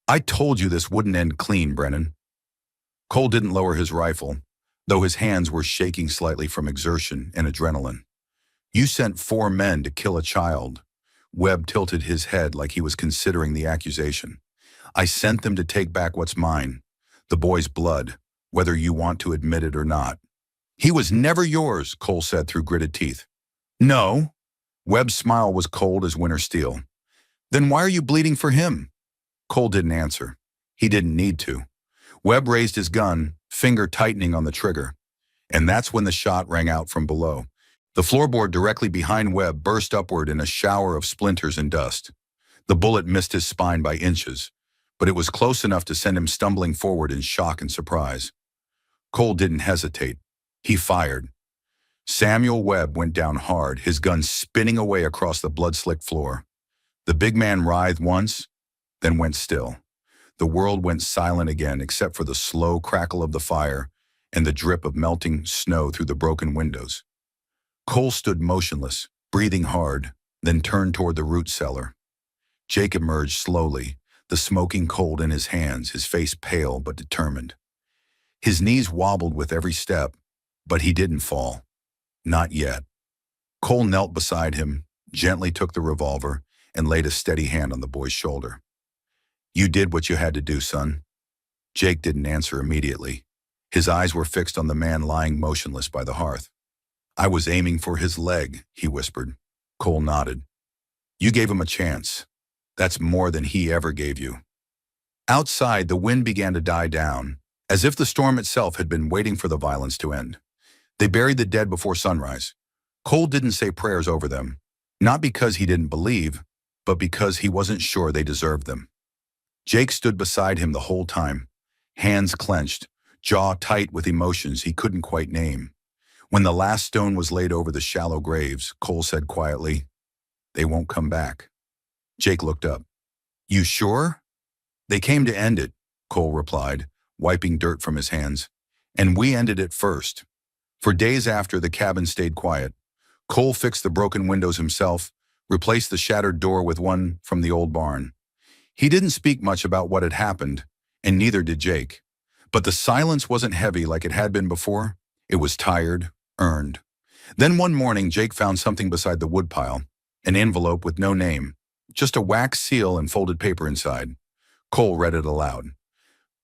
"I told you this wouldn't end clean, Brennan." Cole didn't lower his rifle, though his hands were shaking slightly from exertion and adrenaline. "You sent 4 men to kill a child." Webb tilted his head like he was considering the accusation. "I sent them to take back what's mine, the boy's blood, whether you want to admit it or not." "He was never yours," Cole said through gritted teeth. "No." Webb's smile was cold as winter steel. "Then why are you bleeding for him?" Cole didn't answer. He didn't need to. Webb raised his gun, finger tightening on the trigger. And that's when the shot rang out from below. The floorboard directly behind Webb burst upward in a shower of splinters and dust. The bullet missed his spine by inches, but it was close enough to send him stumbling forward in shock and surprise. Cole didn't hesitate. He fired. Samuel Webb went down hard, his gun spinning away across the blood-slicked floor. The big man writhed once, then went still. The world went silent again except for the slow crackle of the fire and the drip of melting snow through the broken windows. Cole stood motionless, breathing hard, then turned toward the root cellar. Jake emerged slowly, the smoking cold in his hands, his face pale but determined. His knees wobbled with every step, but he didn't fall. Not yet. Cole knelt beside him, gently took the revolver, and laid a steady hand on the boy's shoulder. "You did what you had to do, son." Jake didn't answer immediately. His eyes were fixed on the man lying motionless by the hearth. "I was aiming for his leg," he whispered. Cole nodded. "You gave him a chance. That's more than he ever gave you." Outside, the wind began to die down, as if the storm itself had been waiting for the violence to end. They buried the dead before sunrise. Cole didn't say prayers over them, not because he didn't believe, but because he wasn't sure they deserved them. Jake stood beside him the whole time, hands clenched, jaw tight with emotions he couldn't quite name. When the last stone was laid over the shallow graves, Cole said quietly, "They won't come back." Jake looked up. "You sure?" "They came to end it," Cole replied, wiping dirt from his hands. "And we ended it first." For days after, the cabin stayed quiet. Cole fixed the broken windows himself, replaced the shattered door with one from the old barn. He didn't speak much about what had happened, and neither did Jake. But the silence wasn't heavy like it had been before. It was tired, earned. Then one morning, Jake found something beside the woodpile, an envelope with no name, just a wax seal and folded paper inside. Cole read it aloud.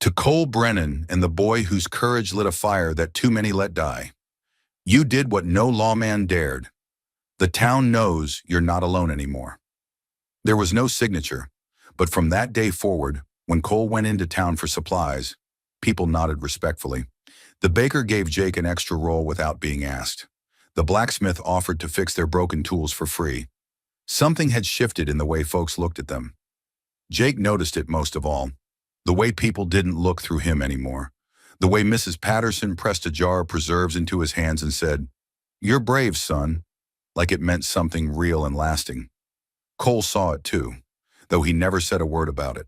"To Cole Brennan and the boy whose courage lit a fire that too many let die. You did what no lawman dared. The town knows you're not alone anymore." There was no signature, but from that day forward, when Cole went into town for supplies, people nodded respectfully. The baker gave Jake an extra roll without being asked. The blacksmith offered to fix their broken tools for free. Something had shifted in the way folks looked at them. Jake noticed it most of all. The way people didn't look through him anymore. The way Mrs. Patterson pressed a jar of preserves into his hands and said, "You're brave, son," like it meant something real and lasting. Cole saw it too, though he never said a word about it.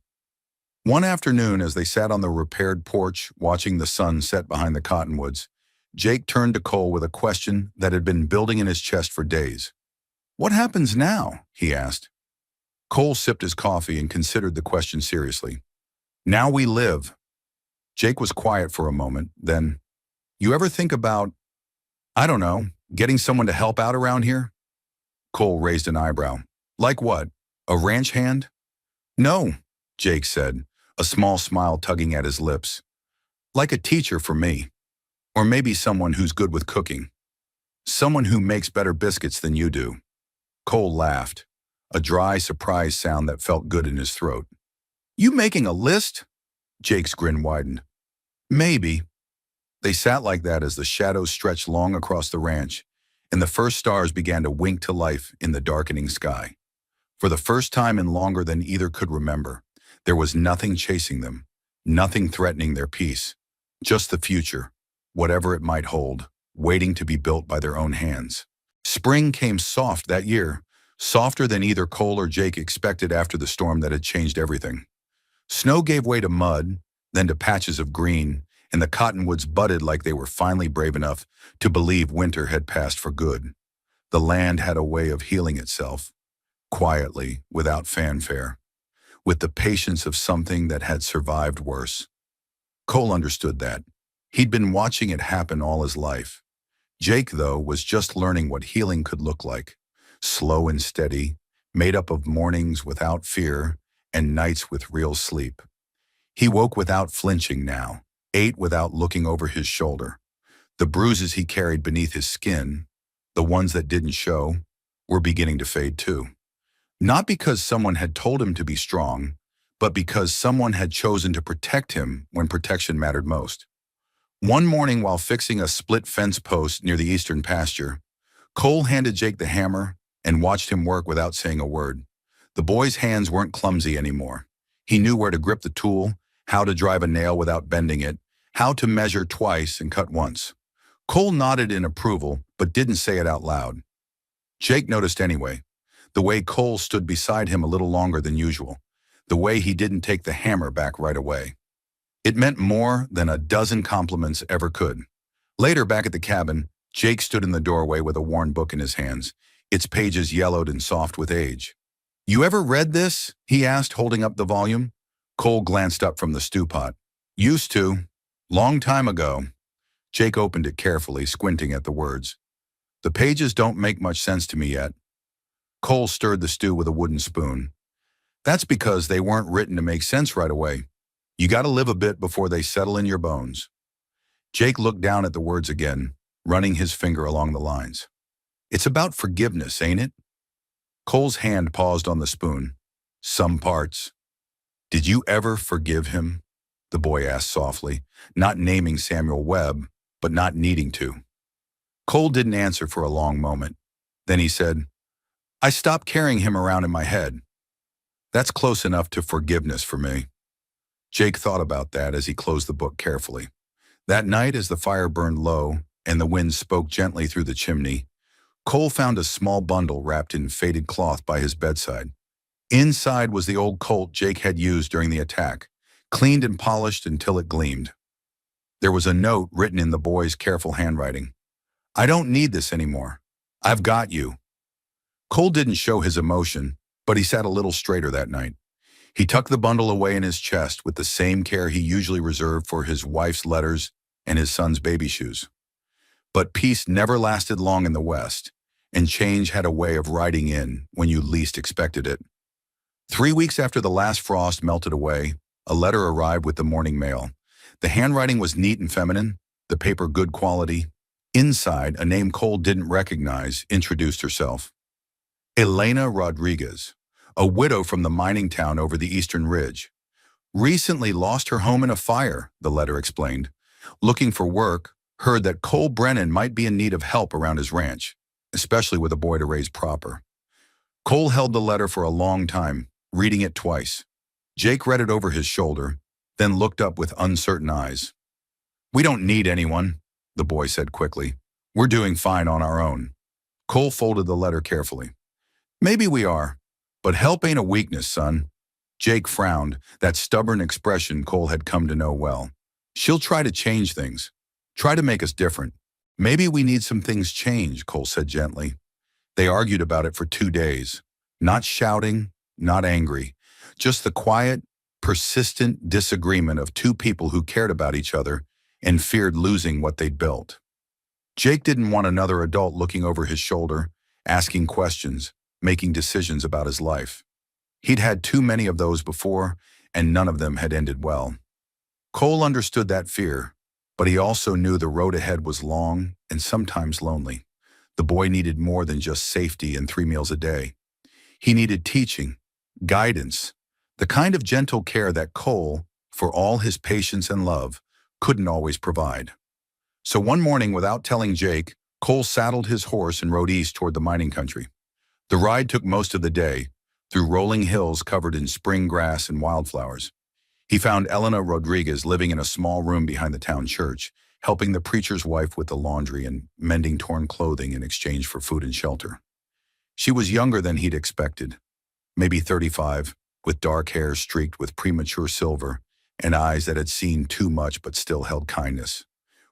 One afternoon, as they sat on the repaired porch watching the sun set behind the cottonwoods, Jake turned to Cole with a question that had been building in his chest for days. "What happens now?" he asked. Cole sipped his coffee and considered the question seriously. "Now we live." Jake was quiet for a moment, then, "You ever think about, I don't know, getting someone to help out around here?" Cole raised an eyebrow. "Like what? A ranch hand?" "No," Jake said, a small smile tugging at his lips. "Like a teacher for me. Or maybe someone who's good with cooking. Someone who makes better biscuits than you do." Cole laughed, a dry surprise sound that felt good in his throat. "You making a list?" Jake's grin widened. "Maybe." They sat like that as the shadows stretched long across the ranch, and the first stars began to wink to life in the darkening sky. For the first time in longer than either could remember, there was nothing chasing them, nothing threatening their peace, just the future, whatever it might hold, waiting to be built by their own hands. Spring came soft that year, softer than either Cole or Jake expected after the storm that had changed everything. Snow gave way to mud, then to patches of green, and the cottonwoods budded like they were finally brave enough to believe winter had passed for good. The land had a way of healing itself, quietly, without fanfare, with the patience of something that had survived worse. Cole understood that. He'd been watching it happen all his life. Jake, though, was just learning what healing could look like. Slow and steady, made up of mornings without fear and nights with real sleep. He woke without flinching now, ate without looking over his shoulder. The bruises he carried beneath his skin, the ones that didn't show, were beginning to fade too. Not because someone had told him to be strong, but because someone had chosen to protect him when protection mattered most. One morning while fixing a split fence post near the eastern pasture, Cole handed Jake the hammer and watched him work without saying a word. The boy's hands weren't clumsy anymore. He knew where to grip the tool, how to drive a nail without bending it, how to measure twice and cut once. Cole nodded in approval, but didn't say it out loud. Jake noticed anyway, the way Cole stood beside him a little longer than usual, the way he didn't take the hammer back right away. It meant more than a dozen compliments ever could. Later, back at the cabin, Jake stood in the doorway with a worn book in his hands, its pages yellowed and soft with age. "You ever read this?" he asked, holding up the volume. Cole glanced up from the stew pot. "Used to." Long time ago. Jake opened it carefully, squinting at the words. The pages don't make much sense to me yet. Cole stirred the stew with a wooden spoon. That's because they weren't written to make sense right away. You gotta live a bit before they settle in your bones. Jake looked down at the words again, running his finger along the lines. It's about forgiveness, ain't it? Cole's hand paused on the spoon. Some parts. Did you ever forgive him? The boy asked softly, not naming Samuel Webb, but not needing to. Cole didn't answer for a long moment. Then he said, I stopped carrying him around in my head. That's close enough to forgiveness for me. Jake thought about that as he closed the book carefully. That night, as the fire burned low and the wind spoke gently through the chimney, Cole found a small bundle wrapped in faded cloth by his bedside. Inside was the old Colt Jake had used during the attack, cleaned and polished until it gleamed. There was a note written in the boy's careful handwriting. I don't need this anymore. I've got you. Cole didn't show his emotion, but he sat a little straighter that night. He tucked the bundle away in his chest with the same care he usually reserved for his wife's letters and his son's baby shoes. But peace never lasted long in the West, and change had a way of riding in when you least expected it. 3 weeks after the last frost melted away, a letter arrived with the morning mail. The handwriting was neat and feminine, the paper good quality. Inside, a name Cole didn't recognize introduced herself. Elena Rodriguez, a widow from the mining town over the Eastern Ridge. Recently lost her home in a fire, the letter explained. Looking for work, heard that Cole Brennan might be in need of help around his ranch, especially with a boy to raise proper. Cole held the letter for a long time, reading it twice. Jake read it over his shoulder, then looked up with uncertain eyes. We don't need anyone, the boy said quickly. We're doing fine on our own. Cole folded the letter carefully. Maybe we are, but help ain't a weakness, son. Jake frowned, that stubborn expression Cole had come to know well. She'll try to change things, try to make us different. Maybe we need some things changed, Cole said gently. They argued about it for 2 days, not shouting, not angry, just the quiet, persistent disagreement of two people who cared about each other and feared losing what they'd built. Jake didn't want another adult looking over his shoulder, asking questions, making decisions about his life. He'd had too many of those before, and none of them had ended well. Cole understood that fear, but he also knew the road ahead was long and sometimes lonely. The boy needed more than just safety and 3 meals a day. He needed teaching, guidance, the kind of gentle care that Cole, for all his patience and love, couldn't always provide. So one morning, without telling Jake, Cole saddled his horse and rode east toward the mining country. The ride took most of the day, through rolling hills covered in spring grass and wildflowers. He found Elena Rodriguez living in a small room behind the town church, helping the preacher's wife with the laundry and mending torn clothing in exchange for food and shelter. She was younger than he'd expected, maybe 35, with dark hair streaked with premature silver and eyes that had seen too much but still held kindness.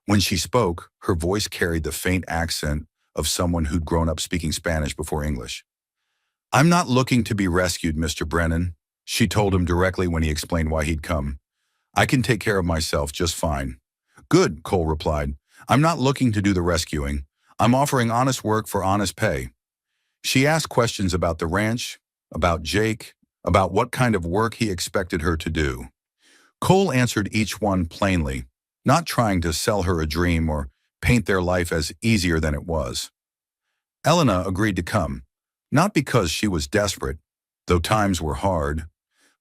When she spoke, her voice carried the faint accent of someone who'd grown up speaking Spanish before English. I'm not looking to be rescued, Mr. Brennan, she told him directly when he explained why he'd come. I can take care of myself just fine. Good, Cole replied. I'm not looking to do the rescuing. I'm offering honest work for honest pay. She asked questions about the ranch, about Jake, about what kind of work he expected her to do. Cole answered each one plainly, not trying to sell her a dream or paint their life as easier than it was. Elena agreed to come, not because she was desperate, though times were hard,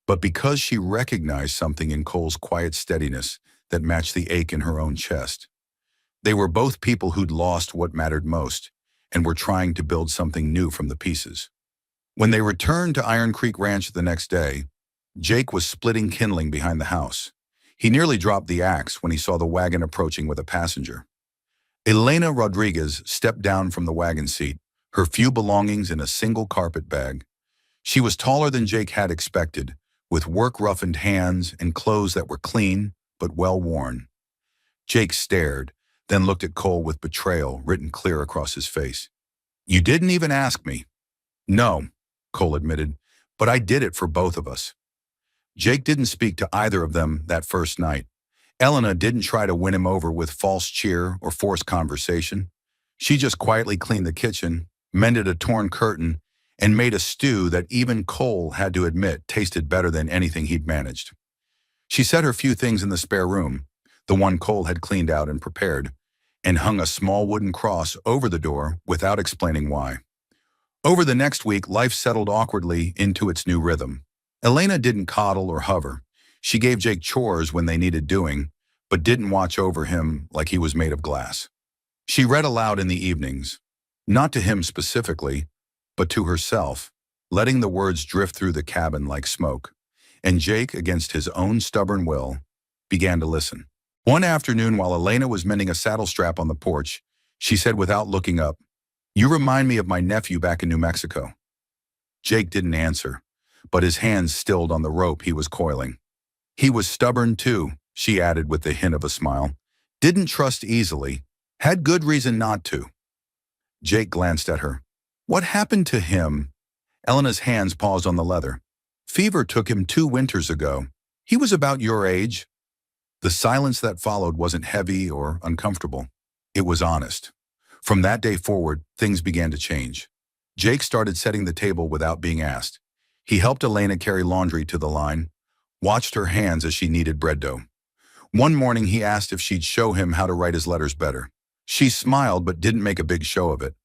but because she recognized something in Cole's quiet steadiness that matched the ache in her own chest. They were both people who'd lost what mattered most and were trying to build something new from the pieces. When they returned to Iron Creek Ranch the next day, Jake was splitting kindling behind the house. He nearly dropped the axe when he saw the wagon approaching with a passenger. Elena Rodriguez stepped down from the wagon seat, her few belongings in a single carpet bag. She was taller than Jake had expected, with work-roughened hands and clothes that were clean but well-worn. Jake stared, then looked at Cole with betrayal written clear across his face. You didn't even ask me. No, Cole admitted, but I did it for both of us. Jake didn't speak to either of them that first night. Elena didn't try to win him over with false cheer or forced conversation. She just quietly cleaned the kitchen, mended a torn curtain, and made a stew that even Cole had to admit tasted better than anything he'd managed. She set her few things in the spare room, the one Cole had cleaned out and prepared, and hung a small wooden cross over the door without explaining why. Over the next week, life settled awkwardly into its new rhythm. Elena didn't coddle or hover. She gave Jake chores when they needed doing, but didn't watch over him like he was made of glass. She read aloud in the evenings, not to him specifically, but to herself, letting the words drift through the cabin like smoke. And Jake, against his own stubborn will, began to listen. One afternoon, while Elena was mending a saddle strap on the porch, she said without looking up, "You remind me of my nephew back in New Mexico." Jake didn't answer, but his hands stilled on the rope he was coiling. "He was stubborn too," she added with the hint of a smile. "Didn't trust easily. Had good reason not to." Jake glanced at her. "What happened to him?" Elena's hands paused on the leather. "Fever took him 2 winters ago. He was about your age." The silence that followed wasn't heavy or uncomfortable. It was honest. From that day forward, things began to change. Jake started setting the table without being asked. He helped Elena carry laundry to the line, watched her hands as she kneaded bread dough. One morning, he asked if she'd show him how to write his letters better. She smiled but didn't make a big show of it.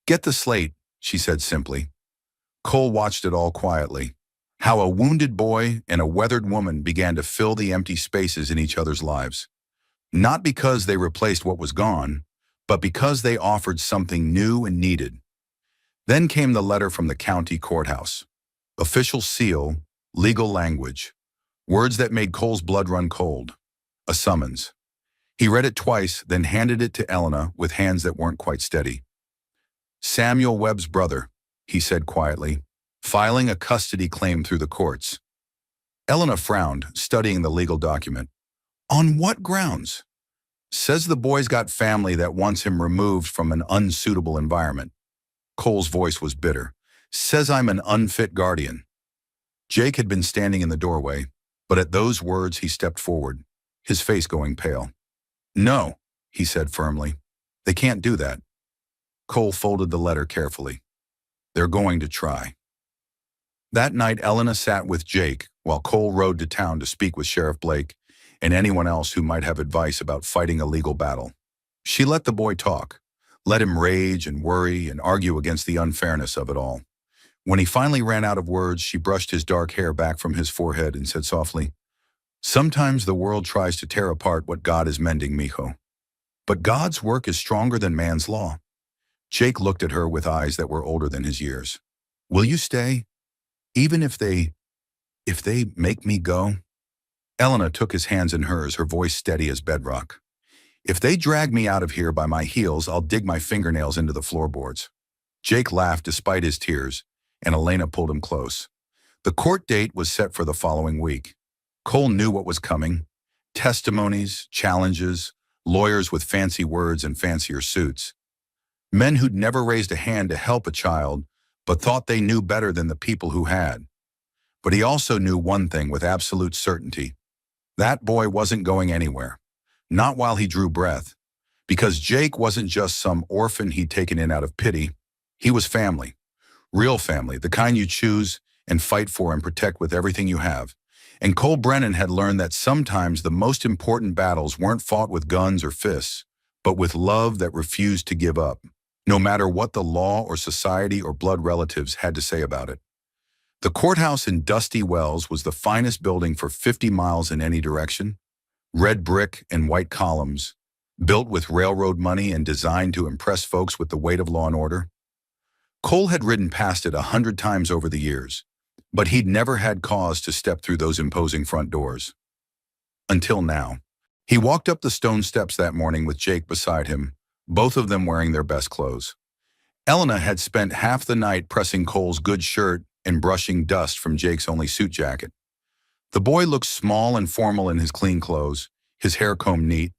"Get the slate," she said simply. Cole watched it all quietly. How a wounded boy and a weathered woman began to fill the empty spaces in each other's lives. Not because they replaced what was gone, but because they offered something new and needed. Then came the letter from the county courthouse. Official seal, legal language, words that made Cole's blood run cold. A summons. He read it twice, then handed it to Elena with hands that weren't quite steady. "Samuel Webb's brother," he said quietly, "filing a custody claim through the courts." Elena frowned, studying the legal document. "On what grounds?" "Says the boy's got family that wants him removed from an unsuitable environment." Cole's voice was bitter. "Says I'm an unfit guardian." Jake had been standing in the doorway, but at those words he stepped forward, his face going pale. "No," he said firmly. "They can't do that." Cole folded the letter carefully. "They're going to try." That night, Elena sat with Jake while Cole rode to town to speak with Sheriff Blake and anyone else who might have advice about fighting a legal battle. She let the boy talk, let him rage and worry and argue against the unfairness of it all. When he finally ran out of words, she brushed his dark hair back from his forehead and said softly, "Sometimes the world tries to tear apart what God is mending, mijo. But God's work is stronger than man's law." Jake looked at her with eyes that were older than his years. "Will you stay? Even if they make me go?" Elena took his hands in hers, her voice steady as bedrock. "If they drag me out of here by my heels, I'll dig my fingernails into the floorboards." Jake laughed despite his tears, and Elena pulled him close. The court date was set for the following week. Cole knew what was coming. Testimonies, challenges, lawyers with fancy words and fancier suits. Men who'd never raised a hand to help a child, but thought they knew better than the people who had. But he also knew one thing with absolute certainty. That boy wasn't going anywhere. Not while he drew breath. Because Jake wasn't just some orphan he'd taken in out of pity. He was family. Real family, the kind you choose and fight for and protect with everything you have. And Cole Brennan had learned that sometimes the most important battles weren't fought with guns or fists, but with love that refused to give up, no matter what the law or society or blood relatives had to say about it. The courthouse in Dusty Wells was the finest building for 50 miles in any direction. Red brick and white columns, built with railroad money and designed to impress folks with the weight of law and order. Cole had ridden past it 100 times over the years, but he'd never had cause to step through those imposing front doors. Until now. He walked up the stone steps that morning with Jake beside him, both of them wearing their best clothes. Elena had spent half the night pressing Cole's good shirt and brushing dust from Jake's only suit jacket. The boy looked small and formal in his clean clothes, his hair combed neat,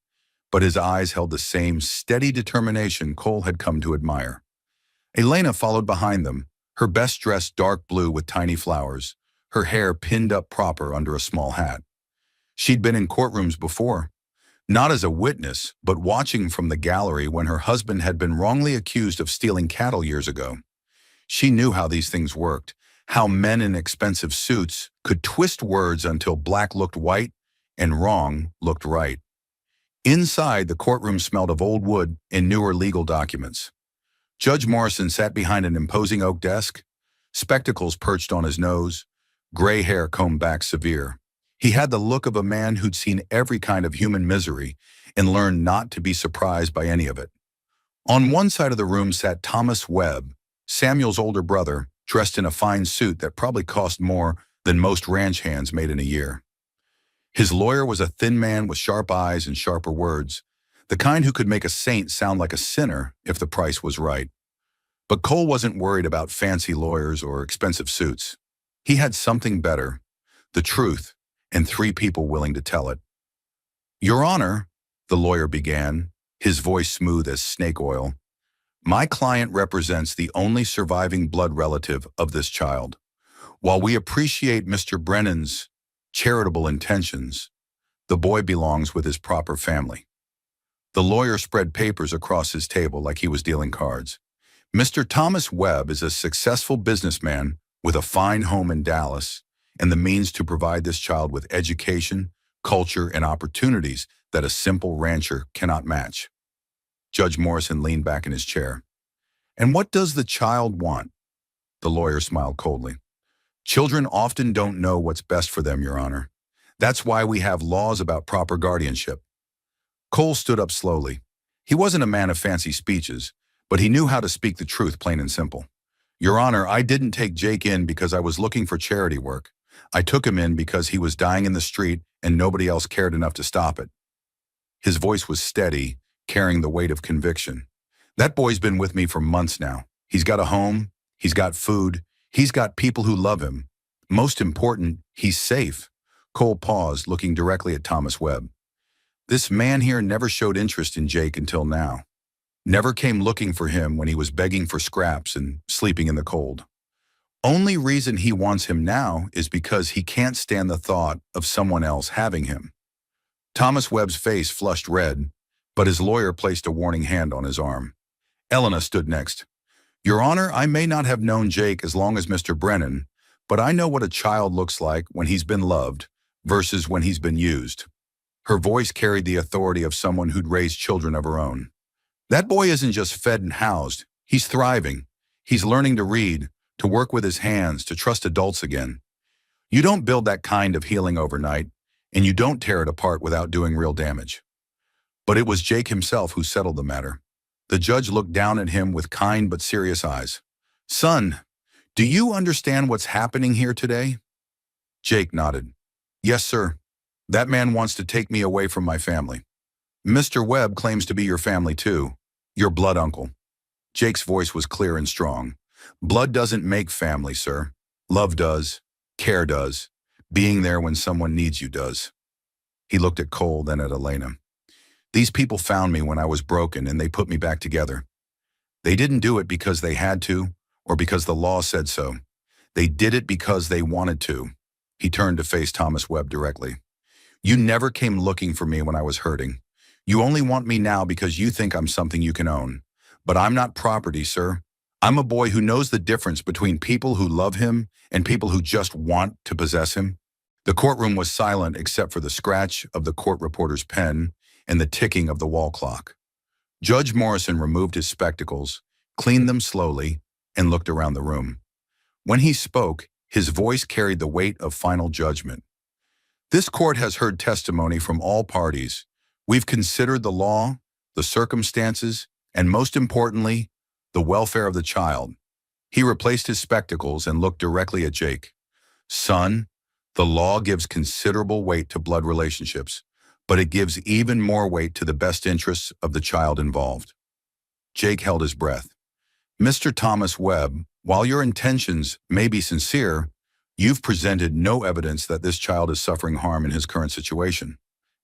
but his eyes held the same steady determination Cole had come to admire. Elena followed behind them, her best dressed dark blue with tiny flowers, her hair pinned up proper under a small hat. She'd been in courtrooms before, Not as a witness, but watching from the gallery when her husband had been wrongly accused of stealing cattle years ago. She knew how these things worked, how men in expensive suits could twist words until black looked white and wrong looked right. Inside, the courtroom smelled of old wood and newer legal documents. Judge Morrison sat behind an imposing oak desk, spectacles perched on his nose, gray hair combed back severe. He had the look of a man who'd seen every kind of human misery and learned not to be surprised by any of it. On one side of the room sat Thomas Webb, Samuel's older brother, dressed in a fine suit that probably cost more than most ranch hands made in a year. His lawyer was a thin man with sharp eyes and sharper words, the kind who could make a saint sound like a sinner if the price was right. But Cole wasn't worried about fancy lawyers or expensive suits. He had something better, the truth, and 3 people willing to tell it. "Your Honor," the lawyer began, his voice smooth as snake oil, "my client represents the only surviving blood relative of this child. While we appreciate Mr. Brennan's charitable intentions, the boy belongs with his proper family." The lawyer spread papers across his table like he was dealing cards. "Mr. Thomas Webb is a successful businessman with a fine home in Dallas and the means to provide this child with education, culture, and opportunities that a simple rancher cannot match." Judge Morrison leaned back in his chair. "And what does the child want?" The lawyer smiled coldly. "Children often don't know what's best for them, Your Honor. That's why we have laws about proper guardianship." Cole stood up slowly. He wasn't a man of fancy speeches, but he knew how to speak the truth plain and simple. "Your Honor, I didn't take Jake in because I was looking for charity work. I took him in because he was dying in the street and nobody else cared enough to stop it." His voice was steady, carrying the weight of conviction. "That boy's been with me for months now. He's got a home, he's got food, he's got people who love him. Most important, he's safe." Cole paused, looking directly at Thomas Webb. "This man here never showed interest in Jake until now. Never came looking for him when he was begging for scraps and sleeping in the cold. Only reason he wants him now is because he can't stand the thought of someone else having him." Thomas Webb's face flushed red, but his lawyer placed a warning hand on his arm. Elena stood next. "Your Honor, I may not have known Jake as long as Mr. Brennan, but I know what a child looks like when he's been loved versus when he's been used." Her voice carried the authority of someone who'd raised children of her own. "That boy isn't just fed and housed. He's thriving. He's learning to read, to work with his hands, to trust adults again. You don't build that kind of healing overnight, and you don't tear it apart without doing real damage." But it was Jake himself who settled the matter. The judge looked down at him with kind but serious eyes. "Son, do you understand what's happening here today?" Jake nodded. "Yes, sir. That man wants to take me away from my family. Mr. Webb claims to be your family too, your blood uncle." Jake's voice was clear and strong. "Blood doesn't make family, sir. Love does. Care does. Being there when someone needs you does." He looked at Cole, then at Elena. "These people found me when I was broken and they put me back together. They didn't do it because they had to or because the law said so. They did it because they wanted to." He turned to face Thomas Webb directly. "You never came looking for me when I was hurting. You only want me now because you think I'm something you can own. But I'm not property, sir. I'm a boy who knows the difference between people who love him and people who just want to possess him." The courtroom was silent except for the scratch of the court reporter's pen and the ticking of the wall clock. Judge Morrison removed his spectacles, cleaned them slowly, and looked around the room. When he spoke, his voice carried the weight of final judgment. "This court has heard testimony from all parties. We've considered the law, the circumstances, and most importantly, the welfare of the child." He replaced his spectacles and looked directly at Jake. "Son, the law gives considerable weight to blood relationships, but it gives even more weight to the best interests of the child involved." Jake held his breath. "Mr. Thomas Webb, while your intentions may be sincere, you've presented no evidence that this child is suffering harm in his current situation.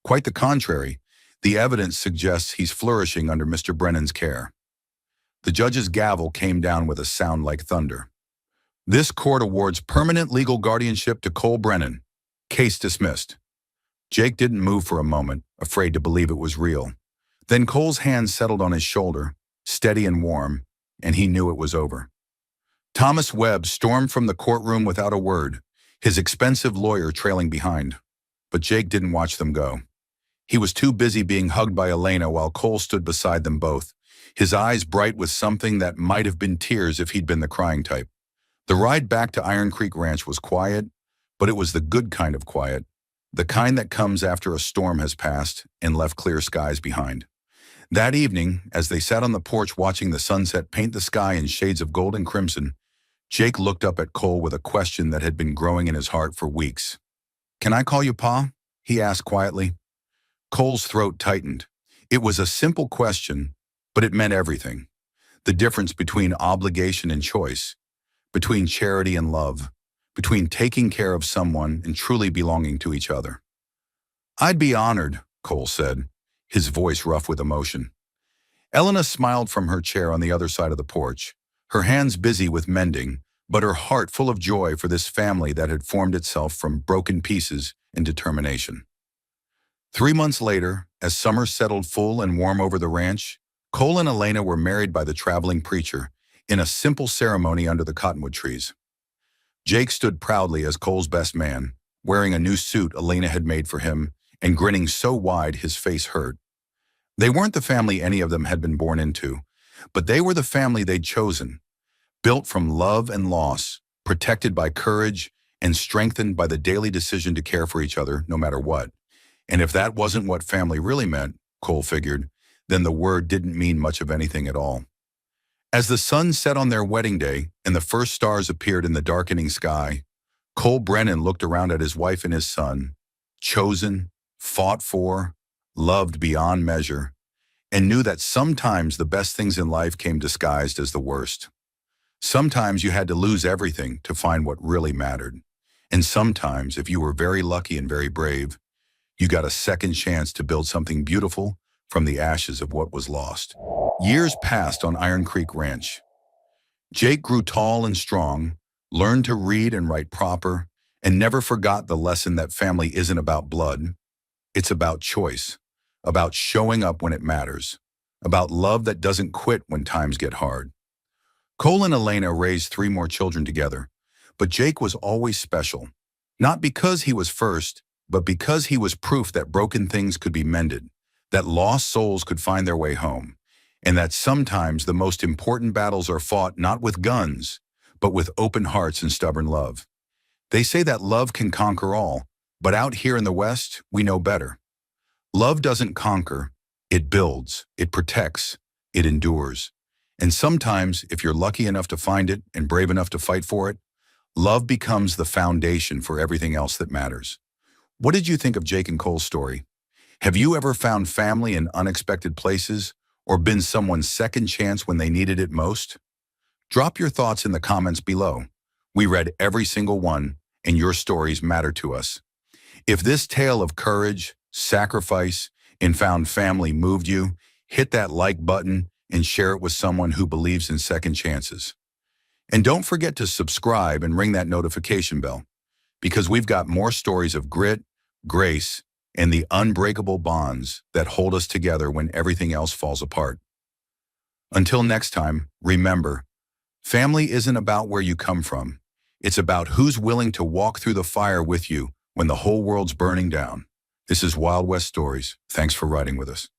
Quite the contrary, the evidence suggests he's flourishing under Mr. Brennan's care." The judge's gavel came down with a sound like thunder. "This court awards permanent legal guardianship to Cole Brennan. Case dismissed." Jake didn't move for a moment, afraid to believe it was real. Then Cole's hand settled on his shoulder, steady and warm, and he knew it was over. Thomas Webb stormed from the courtroom without a word, his expensive lawyer trailing behind. But Jake didn't watch them go. He was too busy being hugged by Elena while Cole stood beside them both, his eyes bright with something that might have been tears if he'd been the crying type. The ride back to Iron Creek Ranch was quiet, but it was the good kind of quiet, the kind that comes after a storm has passed and left clear skies behind. That evening, as they sat on the porch watching the sunset paint the sky in shades of gold and crimson, Jake looked up at Cole with a question that had been growing in his heart for weeks. "Can I call you Pa?" he asked quietly. Cole's throat tightened. It was a simple question, but it meant everything. The difference between obligation and choice, between charity and love, between taking care of someone and truly belonging to each other. "I'd be honored," Cole said, his voice rough with emotion. Elena smiled from her chair on the other side of the porch, her hands busy with mending, but her heart full of joy for this family that had formed itself from broken pieces and determination. 3 months later, as summer settled full and warm over the ranch, Cole and Elena were married by the traveling preacher in a simple ceremony under the cottonwood trees. Jake stood proudly as Cole's best man, wearing a new suit Elena had made for him and grinning so wide his face hurt. They weren't the family any of them had been born into, but they were the family they'd chosen, built from love and loss, protected by courage, and strengthened by the daily decision to care for each other no matter what. And if that wasn't what family really meant, Cole figured, then the word didn't mean much of anything at all. As the sun set on their wedding day and the first stars appeared in the darkening sky, Cole Brennan looked around at his wife and his son, chosen, fought for, loved beyond measure, and knew that sometimes the best things in life came disguised as the worst. Sometimes you had to lose everything to find what really mattered. And sometimes, if you were very lucky and very brave, you got a second chance to build something beautiful from the ashes of what was lost. Years passed on Iron Creek Ranch. Jake grew tall and strong, learned to read and write proper, and never forgot the lesson that family isn't about blood. It's about choice, about showing up when it matters, about love that doesn't quit when times get hard. Cole and Elena raised 3 more children together, but Jake was always special, not because he was first, but because he was proof that broken things could be mended, that lost souls could find their way home, and that sometimes the most important battles are fought not with guns, but with open hearts and stubborn love. They say that love can conquer all, but out here in the West, we know better. Love doesn't conquer, it builds, it protects, it endures. And sometimes, if you're lucky enough to find it and brave enough to fight for it, love becomes the foundation for everything else that matters. What did you think of Jake and Cole's story? Have you ever found family in unexpected places or been someone's second chance when they needed it most? Drop your thoughts in the comments below. We read every single one, and your stories matter to us. If this tale of courage, sacrifice, and found family moved you, hit that like button and share it with someone who believes in second chances. And don't forget to subscribe and ring that notification bell, because we've got more stories of grit, grace, and the unbreakable bonds that hold us together when everything else falls apart. Until next time, remember, family isn't about where you come from. It's about who's willing to walk through the fire with you when the whole world's burning down. This is Wild West Stories. Thanks for riding with us.